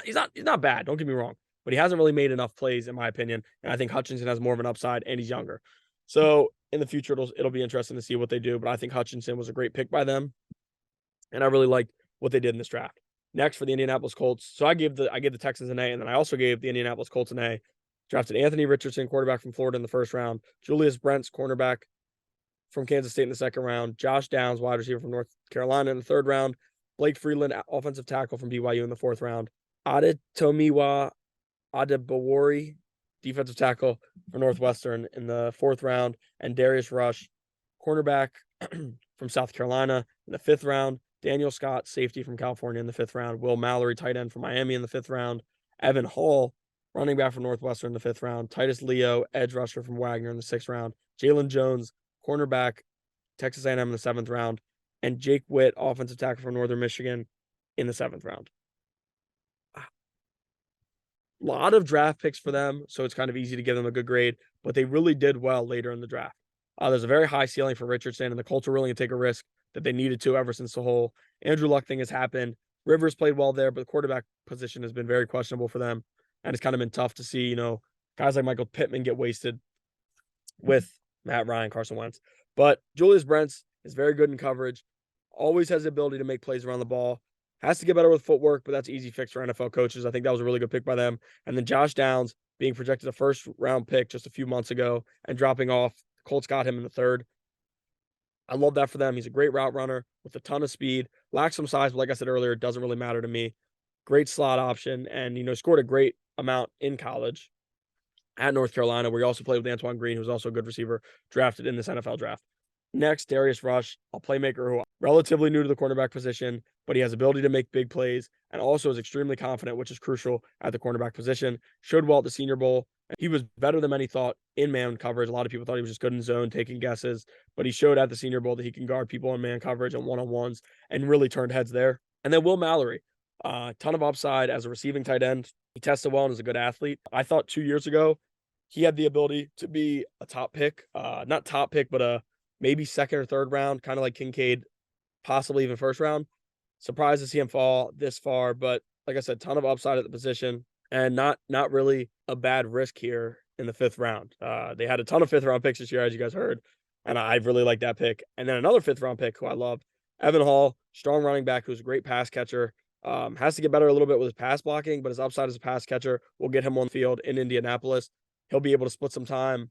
He's not bad. Don't get me wrong, but he hasn't really made enough plays in my opinion. And I think Hutchinson has more of an upside, and he's younger. So in the future, it'll be interesting to see what they do. But I think Hutchinson was a great pick by them, and I really liked what they did in this draft. Next for the Indianapolis Colts. So I gave the Texans an A, and then I also gave the Indianapolis Colts an A. Drafted Anthony Richardson, quarterback from Florida in the 1st round. Julius Brents, cornerback from Kansas State in the 2nd round. Josh Downs, wide receiver from North Carolina in the 3rd round. Blake Freeland, offensive tackle from BYU in the 4th round. Adetomiwa Adebawori, defensive tackle for Northwestern in the 4th round. And Darius Rush, cornerback from South Carolina in the 5th round. Daniel Scott, safety from California in the 5th round. Will Mallory, tight end from Miami in the 5th round. Evan Hall, running back from Northwestern in the 5th round. Titus Leo, edge rusher from Wagner in the 6th round. Jalen Jones, cornerback, Texas A&M in the 7th round. And Jake Witt, offensive tackle from Northern Michigan in the 7th round. A lot of draft picks for them, so it's kind of easy to give them a good grade, but they really did well later in the draft. There's a very high ceiling for Richardson, and the Colts are willing to take a risk that they needed to ever since the whole Andrew Luck thing has happened. Rivers played well there, but the quarterback position has been very questionable for them, and it's kind of been tough to see, guys like Michael Pittman get wasted with Matt Ryan, Carson Wentz. But Julius Brents is very good in coverage, always has the ability to make plays around the ball, has to get better with footwork, but that's easy fix for NFL coaches. I think that was a really good pick by them. And then Josh Downs being projected a 1st-round pick just a few months ago and dropping off. The Colts got him in the 3rd. I love that for them. He's a great route runner with a ton of speed, lacks some size, but like I said earlier, it doesn't really matter to me. Great slot option, and scored a great amount in college at North Carolina, where he also played with Antoine Green, who's also a good receiver, drafted in this NFL draft. Next, Darius Rush, a playmaker who relatively new to the cornerback position, but he has ability to make big plays and also is extremely confident, which is crucial at the cornerback position. Showed well at the Senior Bowl. He was better than many thought in man coverage. A lot of people thought he was just good in zone, taking guesses, but he showed at the Senior Bowl that he can guard people in man coverage and one-on-ones and really turned heads there. And then Will Mallory, ton of upside as a receiving tight end. He tested well and is a good athlete. I thought 2 years ago he had the ability to be a top pick, not top pick, but a maybe 2nd or 3rd round, kind of like Kincaid, possibly even 1st round. Surprised to see him fall this far, but like I said, ton of upside at the position and not really a bad risk here in the 5th round. They had a ton of 5th-round picks this year, as you guys heard, and I really like that pick. And then another 5th-round pick who I loved, Evan Hall, strong running back who's a great pass catcher. Has to get better a little bit with his pass blocking, but his upside as a pass catcher will get him on the field in Indianapolis. He'll be able to split some time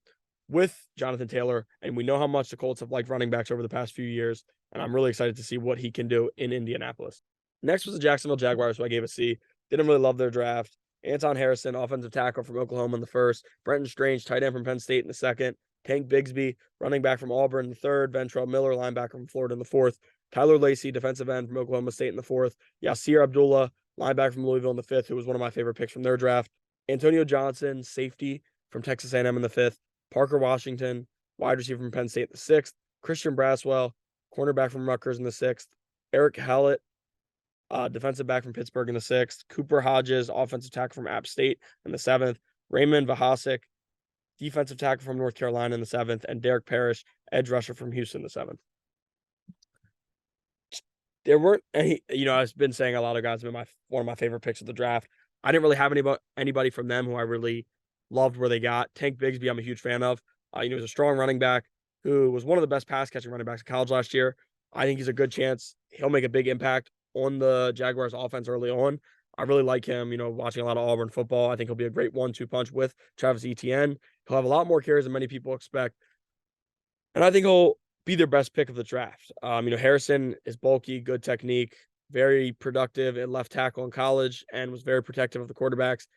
with Jonathan Taylor, and we know how much the Colts have liked running backs over the past few years, and I'm really excited to see what he can do in Indianapolis. Next was the Jacksonville Jaguars, who I gave a C. Didn't really love their draft. Anton Harrison, offensive tackle from Oklahoma in the 1st. Brenton Strange, tight end from Penn State in the 2nd. Tank Bigsby, running back from Auburn in the 3rd. Ventrell Miller, linebacker from Florida in the 4th. Tyler Lacey, defensive end from Oklahoma State in the 4th. Yasir Abdullah, linebacker from Louisville in the 5th, who was one of my favorite picks from their draft. Antonio Johnson, safety from Texas A&M in the 5th. Parker Washington, wide receiver from Penn State in the 6th. Christian Braswell, cornerback from Rutgers in the 6th. Eric Hallett, defensive back from Pittsburgh in the 6th. Cooper Hodges, offensive tackle from App State in the 7th. Raymond Vahasik, defensive tackle from North Carolina in the 7th. And Derek Parrish, edge rusher from Houston in the 7th. There weren't any, I've been saying a lot of guys have been one of my favorite picks of the draft. I didn't really have anybody from them who I really loved where they got. Tank Bigsby, I'm a huge fan of. He was a strong running back who was one of the best pass catching running backs in college last year. I think he's a good chance. He'll make a big impact on the Jaguars offense early on. I really like him, watching a lot of Auburn football. I think he'll be a great 1-2 punch with Travis Etienne. He'll have a lot more carries than many people expect. And I think he'll be their best pick of the draft. Harrison is bulky, good technique, very productive at left tackle in college, and was very protective of the quarterbacks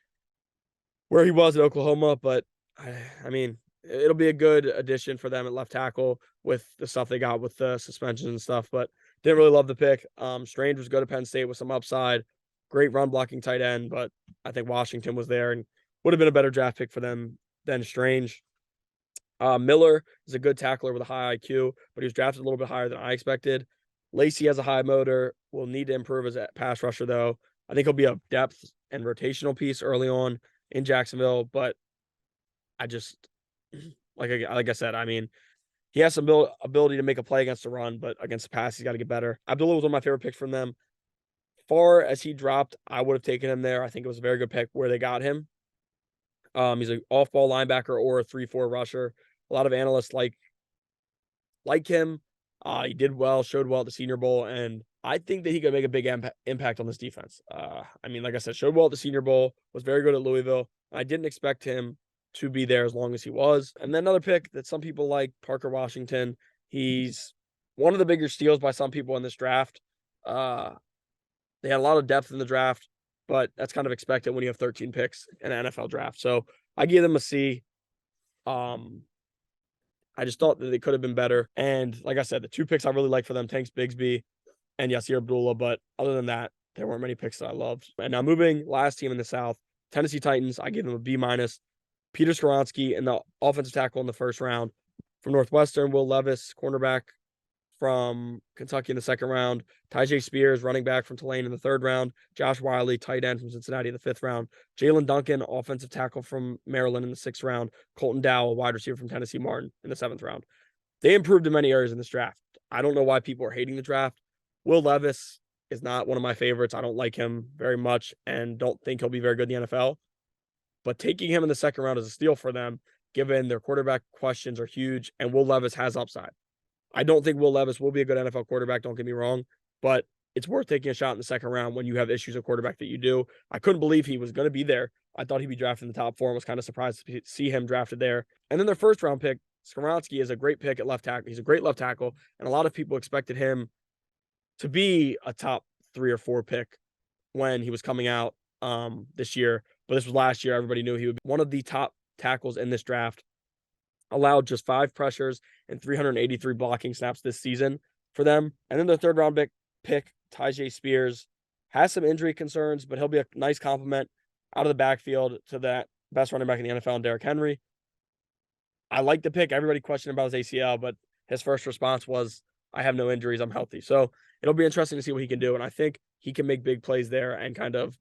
where he was at Oklahoma. But it'll be a good addition for them at left tackle with the stuff they got with the suspensions and stuff, but didn't really love the pick. Strange was good at Penn State with some upside, great run blocking tight end, but I think Washington was there and would have been a better draft pick for them than Strange. Miller is a good tackler with a high IQ, but he was drafted a little bit higher than I expected. Lacey has a high motor, will need to improve as a pass rusher, though. I think he'll be a depth and rotational piece early on in Jacksonville, but I just like I said, I mean, he has some ability to make a play against the run, but against the pass, he's got to get better. Abdullah was one of my favorite picks from them. Far as he dropped, I would have taken him there. I think it was a very good pick where they got him. He's an off-ball linebacker or a 3-4 rusher. A lot of analysts like him. He did well, showed well at the Senior Bowl, and I think that he could make a big impact on this defense. I mean, like I said, showed well at the Senior Bowl, was very good at Louisville. I didn't expect him to be there as long as he was. And then another pick that some people like, Parker Washington. He's one of the bigger steals by some people in this draft. They had a lot of depth in the draft, but that's kind of expected when you have 13 picks in an NFL draft. So I give them a C. I just thought that they could have been better. And like I said, the 2 picks I really like for them, Tanks Bigsby and Yasir Abdullah. But other than that, there weren't many picks that I loved. And now moving last team in the South, Tennessee Titans, I give them a B-. Peter Skoronski in the offensive tackle in the first round. From Northwestern, Will Levis, cornerback from Kentucky in the second round. Tyjae Spears, running back from Tulane in the third round. Josh Wiley, tight end from Cincinnati in the fifth round. Jalen Duncan, offensive tackle from Maryland in the sixth round. Colton Dowell, wide receiver from Tennessee Martin in the seventh round. They improved in many areas in this draft. I don't know why people are hating the draft. Will Levis is not one of my favorites. I don't like him very much and don't think he'll be very good in the NFL. But taking him in the second round is a steal for them, given their quarterback questions are huge and Will Levis has upside. I don't think Will Levis will be a good NFL quarterback, don't get me wrong, but it's worth taking a shot in the second round when you have issues at quarterback that you do. I couldn't believe he was going to be there. I thought he'd be drafted in the top 4 and was kind of surprised to see him drafted there. And then their first round pick, Skoronski, is a great pick at left tackle. He's a great left tackle, and a lot of people expected him to be a top 3 or 4 pick when he was coming out this year. But this was last year. Everybody knew he would be one of the top tackles in this draft. Allowed just 5 pressures and 383 blocking snaps this season for them. And then the third round pick, Tyjae Spears, has some injury concerns, but he'll be a nice compliment out of the backfield to that best running back in the NFL, and Derrick Henry. I like the pick. Everybody questioned about his ACL, but his first response was, I have no injuries. I'm healthy. So it'll be interesting to see what he can do. And I think he can make big plays there and kind of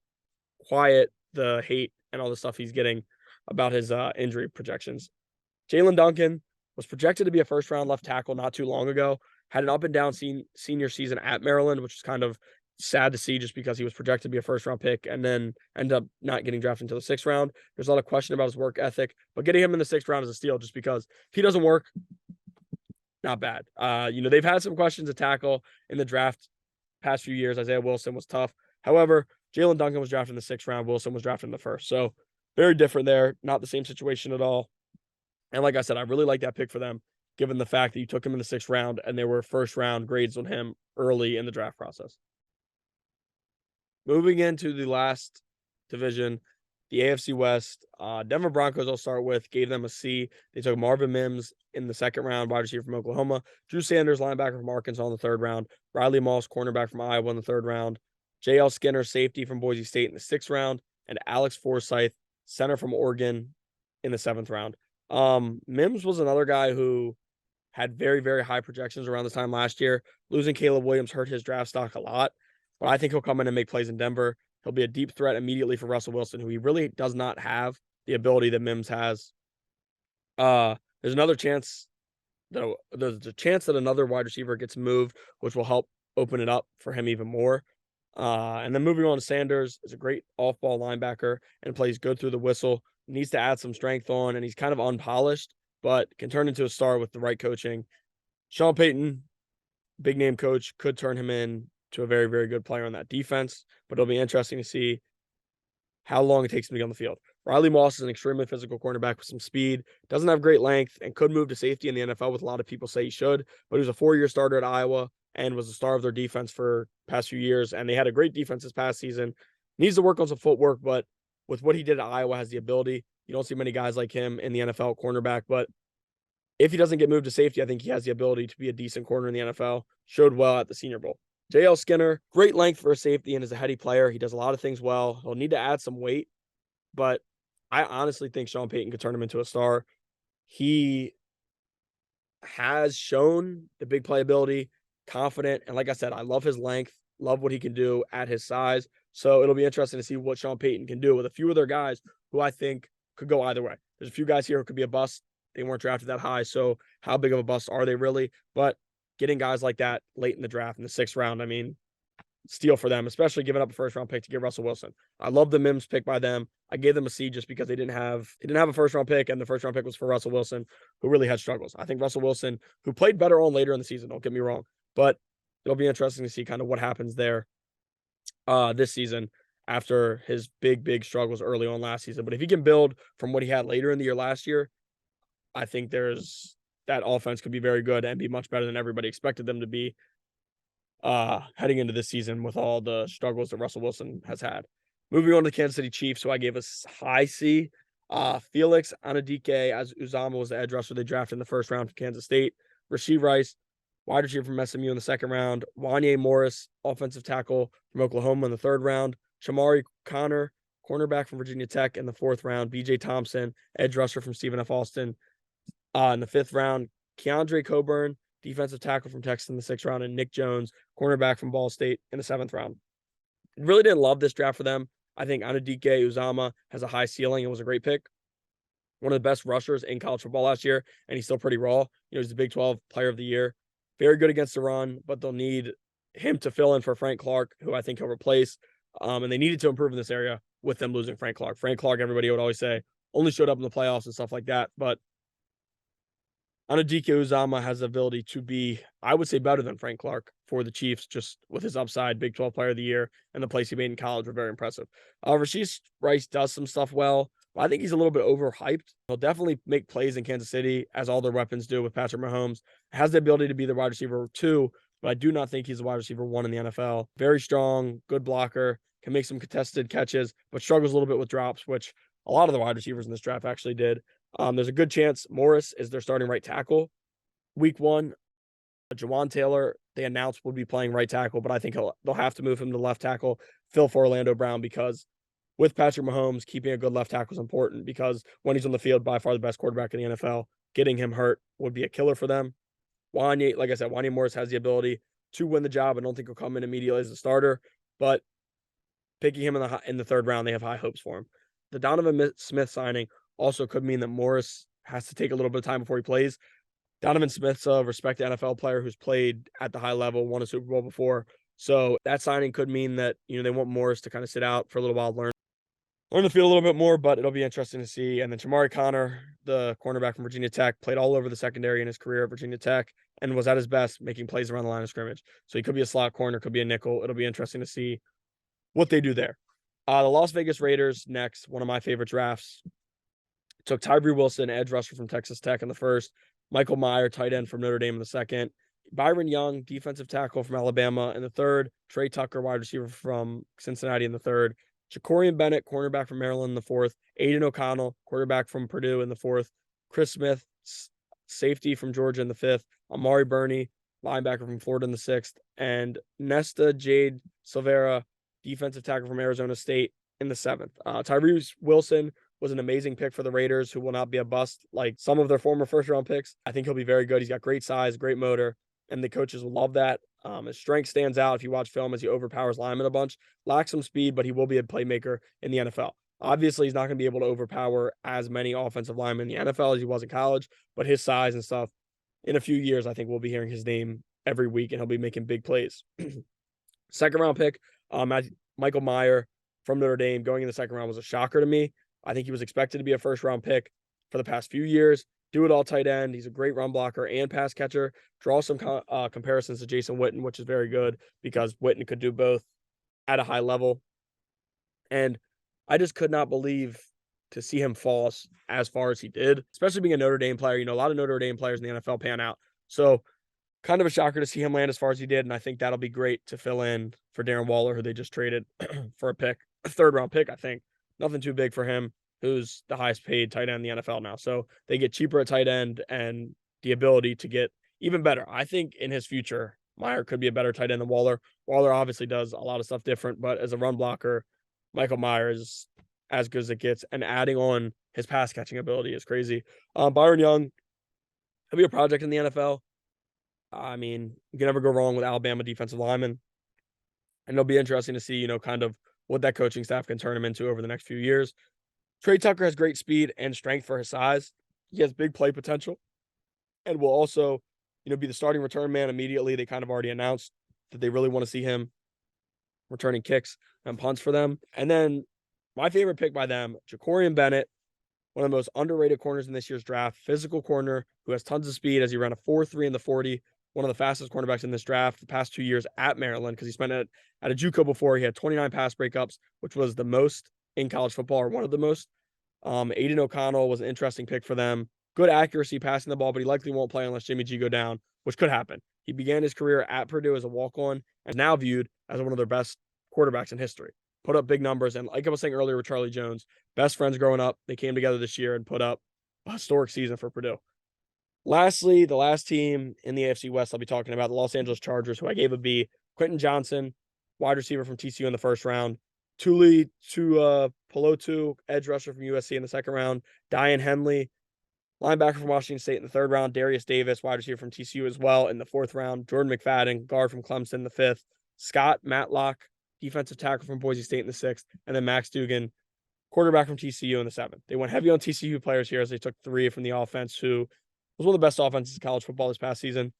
quiet the hate and all the stuff he's getting about his injury projections. Jalen Duncan was projected to be a first-round left tackle not too long ago. Had an up-and-down senior season at Maryland, which is kind of sad to see just because he was projected to be a first-round pick and then ended up not getting drafted until the sixth round. There's a lot of question about his work ethic, but getting him in the sixth round is a steal just because if he doesn't work, not bad. They've had some questions at tackle in the draft past few years. Isaiah Wilson was tough. However, Jalen Duncan was drafted in the sixth round. Wilson was drafted in the first. So very different there. Not the same situation at all. And like I said, I really like that pick for them, given the fact that you took him in the sixth round and there were first round grades on him early in the draft process. Moving into the last division, the AFC West, Denver Broncos, I'll start with, gave them a C. They took Marvin Mims in the second round, wide receiver from Oklahoma. Drew Sanders, linebacker from Arkansas in the third round. Riley Moss, cornerback from Iowa in the third round. J.L. Skinner, safety from Boise State in the sixth round. And Alex Forsyth, center from Oregon in the seventh round. Mims was another guy who had very, very high projections around this time last year. Losing Caleb Williams hurt his draft stock a lot, but I think he'll come in and make plays in Denver. He'll be a deep threat immediately for Russell Wilson, who he really does not have the ability that Mims has. There's a chance that another wide receiver gets moved, which will help open it up for him even more. And then moving on to Sanders, is a great off-ball linebacker and plays good through the whistle. Needs to add some strength on, and he's kind of unpolished, but can turn into a star with the right coaching. Sean Payton, big name coach, could turn him in to a very, very good player on that defense, but it'll be interesting to see how long it takes him to get on the field. Riley Moss is an extremely physical cornerback with some speed, doesn't have great length, and could move to safety in the NFL, with a lot of people say he should, but he was a 4-year starter at Iowa and was the star of their defense for past few years, and they had a great defense this past season. Needs to work on some footwork, but with what he did at Iowa, has the ability. You don't see many guys like him in the NFL cornerback, but if he doesn't get moved to safety, I think he has the ability to be a decent corner in the NFL. Showed well at the Senior Bowl. J.L. Skinner, great length for a safety and is a heady player. He does a lot of things well. He'll need to add some weight, but I honestly think Sean Payton could turn him into a star. He has shown the big playability, confident. And like I said, I love his length, love what he can do at his size. So it'll be interesting to see what Sean Payton can do with a few of their guys who I think could go either way. There's a few guys here who could be a bust. They weren't drafted that high. So how big of a bust are they really? But getting guys like that late in the draft in the 6th round, I mean, steal for them, especially giving up a 1st round pick to get Russell Wilson. I love the Mims pick by them. I gave them a C just because they didn't have a 1st round pick, and the 1st round pick was for Russell Wilson, who really had struggles. I think Russell Wilson, who played better on later in the season, don't get me wrong, but it'll be interesting to see kind of what happens there this season after his big struggles early on last season. But if he can build from what he had later in the year last year, I think there's that offense could be very good and be much better than everybody expected them to be heading into this season with all the struggles that Russell Wilson has had. Moving on to the Kansas City Chiefs, who I gave a high C. Felix Anudike as Uzama was the edge rusher they drafted in the 1st round from Kansas State. Rasheed Rice, wide receiver from SMU in the 2nd round. Wanye Morris, offensive tackle from Oklahoma in the 3rd round. Shamari Connor, cornerback from Virginia Tech in the 4th round. BJ Thompson, edge rusher from Stephen F. Austin in the 5th round. Keandre Coburn, defensive tackle from Texas in the 6th round. And Nick Jones, cornerback from Ball State in the 7th round. Really didn't love this draft for them. I think Anudike Uzama has a high ceiling and was a great pick. One of the best rushers in college football last year, and he's still pretty raw. He's the Big 12 Player of the Year. Very good against the run, but they'll need him to fill in for Frank Clark, who I think he'll replace. And they needed to improve in this area with them losing Frank Clark. Frank Clark, everybody would always say, only showed up in the playoffs and stuff like that. But Anudike Uzama has the ability to be, I would say, better than Frank Clark for the Chiefs, just with his upside. Big 12 Player of the Year and the plays he made in college were very impressive. Rasheed Rice does some stuff well, but I think he's a little bit overhyped. He'll definitely make plays in Kansas City, as all their weapons do with Patrick Mahomes. Has the ability to be the wide receiver 2, but I do not think he's a wide receiver 1 in the NFL. Very strong, good blocker, can make some contested catches, but struggles a little bit with drops, which a lot of the wide receivers in this draft actually did. There's a good chance Morris is their starting right tackle. Week 1, Jawan Taylor, they announced would be playing right tackle, but I think they'll have to move him to left tackle, fill for Orlando Brown, because with Patrick Mahomes, keeping a good left tackle is important, because when he's on the field, by far the best quarterback in the NFL, getting him hurt would be a killer for them. Like I said, Wanye Morris has the ability to win the job. I don't think he'll come in immediately as a starter, but picking him in the 3rd round, they have high hopes for him. The Donovan Smith signing also could mean that Morris has to take a little bit of time before he plays. Donovan Smith's a respected NFL player who's played at the high level, won a Super Bowl before. So that signing could mean that, they want Morris to kind of sit out for a little while, learn the field a little bit more, but it'll be interesting to see. And then Shamari Connor, the cornerback from Virginia Tech, played all over the secondary in his career at Virginia Tech and was at his best making plays around the line of scrimmage. So he could be a slot corner, could be a nickel. It'll be interesting to see what they do there. The Las Vegas Raiders next, one of my favorite drafts. Took Tyree Wilson, edge rusher from Texas Tech in the 1st. Michael Mayer, tight end from Notre Dame in the 2nd. Byron Young, defensive tackle from Alabama in the 3rd. Trey Tucker, wide receiver from Cincinnati in the 3rd. Jacorian Bennett, cornerback from Maryland in the 4th. Aiden O'Connell, quarterback from Purdue in the 4th. Chris Smith, safety from Georgia in the 5th. Amari Burney, linebacker from Florida in the 6th. And Nesta Jade Silvera, defensive tackle from Arizona State in the 7th. Tyree Wilson was an amazing pick for the Raiders, who will not be a bust like some of their former 1st-round picks. I think he'll be very good. He's got great size, great motor, and the coaches will love that. His strength stands out if you watch film, as he overpowers linemen a bunch. Lacks some speed, but he will be a playmaker in the NFL. Obviously, he's not going to be able to overpower as many offensive linemen in the NFL as he was in college, but his size and stuff, in a few years, I think we'll be hearing his name every week, and he'll be making big plays. 2nd-round pick, Michael Mayer from Notre Dame going in the 2nd round was a shocker to me. I think he was expected to be a 1st-round pick for the past few years. Do it all tight end. He's a great run blocker and pass catcher. Draw some comparisons to Jason Witten, which is very good, because Witten could do both at a high level. And I just could not believe to see him fall as far as he did, especially being a Notre Dame player. A lot of Notre Dame players in the NFL pan out. So kind of a shocker to see him land as far as he did. And I think that'll be great to fill in for Darren Waller, who they just traded for a 3rd-round pick, I think. Nothing too big for him, who's the highest paid tight end in the NFL now. So they get cheaper at tight end and the ability to get even better. I think in his future, Mayer could be a better tight end than Waller. Waller obviously does a lot of stuff different, but as a run blocker, Michael Mayer is as good as it gets. And adding on his pass catching ability is crazy. Byron Young, he'll be a project in the NFL. I mean, you can never go wrong with Alabama defensive linemen, and it'll be interesting to see, kind of what that coaching staff can turn him into over the next few years. Trey Tucker has great speed and strength for his size. He has big play potential and will also, be the starting return man immediately. They kind of already announced that they really want to see him returning kicks and punts for them. And then my favorite pick by them, Jacorian Bennett, one of the most underrated corners in this year's draft, physical corner who has tons of speed as he ran a 4.3 in the 40, one of the fastest cornerbacks in this draft the past 2 years at Maryland because he spent it at a JUCO before. He had 29 pass breakups, which was the most in college football or one of the most. Aiden O'Connell was an interesting pick for them. Good accuracy passing the ball, but he likely won't play unless Jimmy G go down, which could happen. He began his career at Purdue as a walk-on and is now viewed as one of their best quarterbacks in history. Put up big numbers, and like I was saying earlier with Charlie Jones, best friends growing up, they came together this year and put up a historic season for Purdue. Lastly, the last team in the AFC West I'll be talking about, the Los Angeles Chargers, who I gave a B. Quentin Johnson, wide receiver from TCU in the first round. Tuli Pelotu, edge rusher from USC in the second round. Diane Henley, linebacker from Washington State in the third round. Darius Davis, wide receiver from TCU as well in the fourth round. Jordan McFadden, guard from Clemson in the fifth. Scott Matlock, defensive tackle from Boise State in the sixth. And then Max Dugan, quarterback from TCU in the seventh. They went heavy on TCU players here as they took three from the offense, who was one of the best offenses in college football this past season.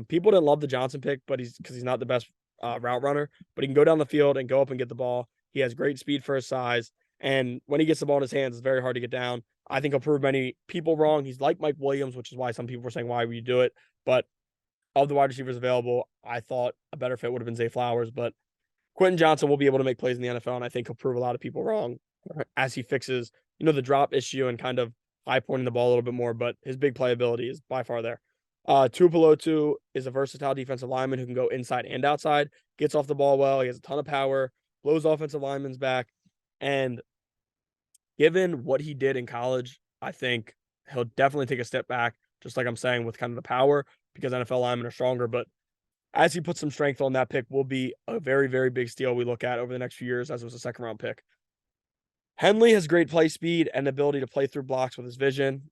People didn't love the Johnson pick, but he's not the best route runner, but he can go down the field and go up and get the ball. He has great speed for his size, and when he gets the ball in his hands, it's very hard to get down. I think he'll prove many people wrong. He's like Mike Williams, which is why some people were saying, why would you do it? But of the wide receivers available, I thought a better fit would have been Zay Flowers, but Quentin Johnson will be able to make plays in the NFL, and I think he'll prove a lot of people wrong as he fixes, the drop issue and kind of high pointing the ball a little bit more, but his big playability is by far there. Tuipulotu is a versatile defensive lineman who can go inside and outside, gets off the ball well. He has a ton of power, blows offensive linemen's back. And given what he did in college, I think he'll definitely take a step back, just like I'm saying, with kind of the power because NFL linemen are stronger. But as he puts some strength on, that pick will be a very, very big steal we look at over the next few years as it was a second round pick. Henley has great play speed and ability to play through blocks with his vision.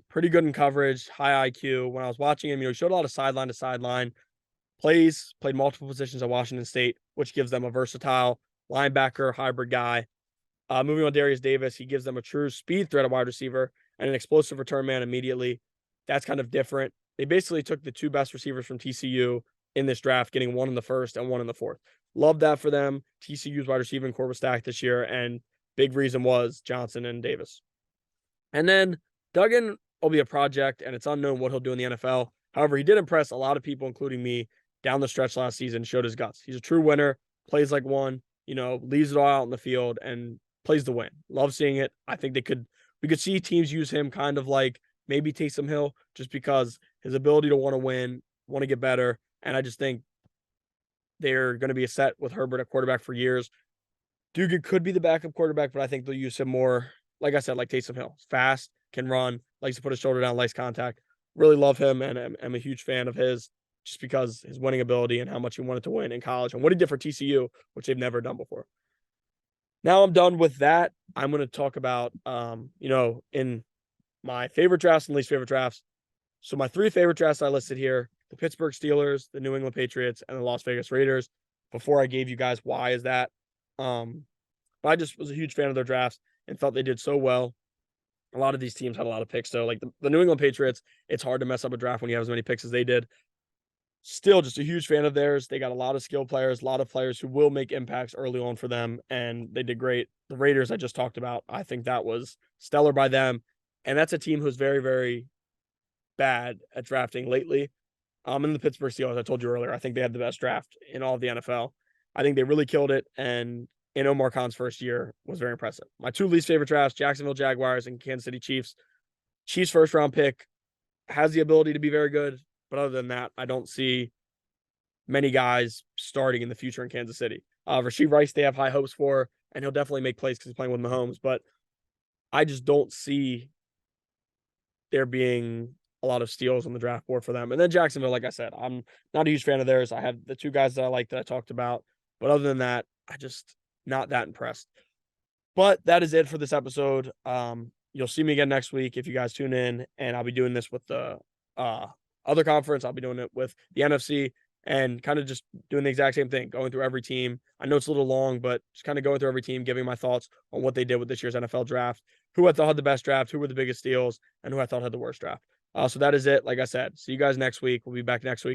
Pretty good in coverage, high IQ. When I was watching him, he showed a lot of sideline to sideline plays, played multiple positions at Washington State, which gives them a versatile linebacker hybrid guy. Moving on Darius Davis, he gives them a true speed threat at wide receiver and an explosive return man immediately. That's kind of different. They basically took the two best receivers from TCU in this draft, getting one in the first and one in the fourth. Love that for them. TCU's wide receiving core was stacked this year, and big reason was Johnson and Davis. And then Duggan will be a project, and it's unknown what he'll do in the NFL. However, he did impress a lot of people, including me, down the stretch last season, showed his guts. He's a true winner, plays like one, leaves it all out in the field and plays the win. Love seeing it. I think we could see teams use him kind of like maybe Taysom Hill, just because his ability to want to win, want to get better. And I just think they're going to be a set with Herbert at quarterback for years. Dugan could be the backup quarterback, but I think they'll use him more, like I said, like Taysom Hill. Fast, can run, likes to put his shoulder down, likes contact. Really love him, and I'm a huge fan of his just because his winning ability and how much he wanted to win in college and what he did for TCU, which they've never done before. Now I'm done with that. I'm going to talk about, in my favorite drafts and least favorite drafts. So my three favorite drafts I listed here, the Pittsburgh Steelers, the New England Patriots, and the Las Vegas Raiders. Before I gave you guys why is that. I just was a huge fan of their drafts and thought they did so well. A lot of these teams had a lot of picks, though. Like the New England Patriots, it's hard to mess up a draft when you have as many picks as they did. Still, just a huge fan of theirs. They got a lot of skill players, a lot of players who will make impacts early on for them, and they did great. The Raiders I just talked about, I think that was stellar by them, and that's a team who's very, very bad at drafting lately. And the Pittsburgh Steelers, I told you earlier, I think they had the best draft in all of the NFL. I think they really killed it, and in Omar Khan's first year was very impressive. My two least favorite drafts, Jacksonville Jaguars and Kansas City Chiefs. Chiefs first round pick has the ability to be very good, but other than that, I don't see many guys starting in the future in Kansas City. Rashee Rice, they have high hopes for, and he'll definitely make plays because he's playing with Mahomes, but I just don't see there being a lot of steals on the draft board for them. And then Jacksonville, like I said, I'm not a huge fan of theirs. I have the two guys that I like that I talked about, but other than that, I just not that impressed. But that is it for this episode. You'll see me again next week if you guys tune in, and I'll be doing this with the other conference, I'll be doing it with the NFC and kind of just doing the exact same thing, going through every team. I know it's a little long, but just kind of going through every team, giving my thoughts on what they did with this year's NFL draft, who I thought had the best draft, who were the biggest steals, and who I thought had the worst draft. So that is it. Like I said, see you guys next week. We'll be back next week.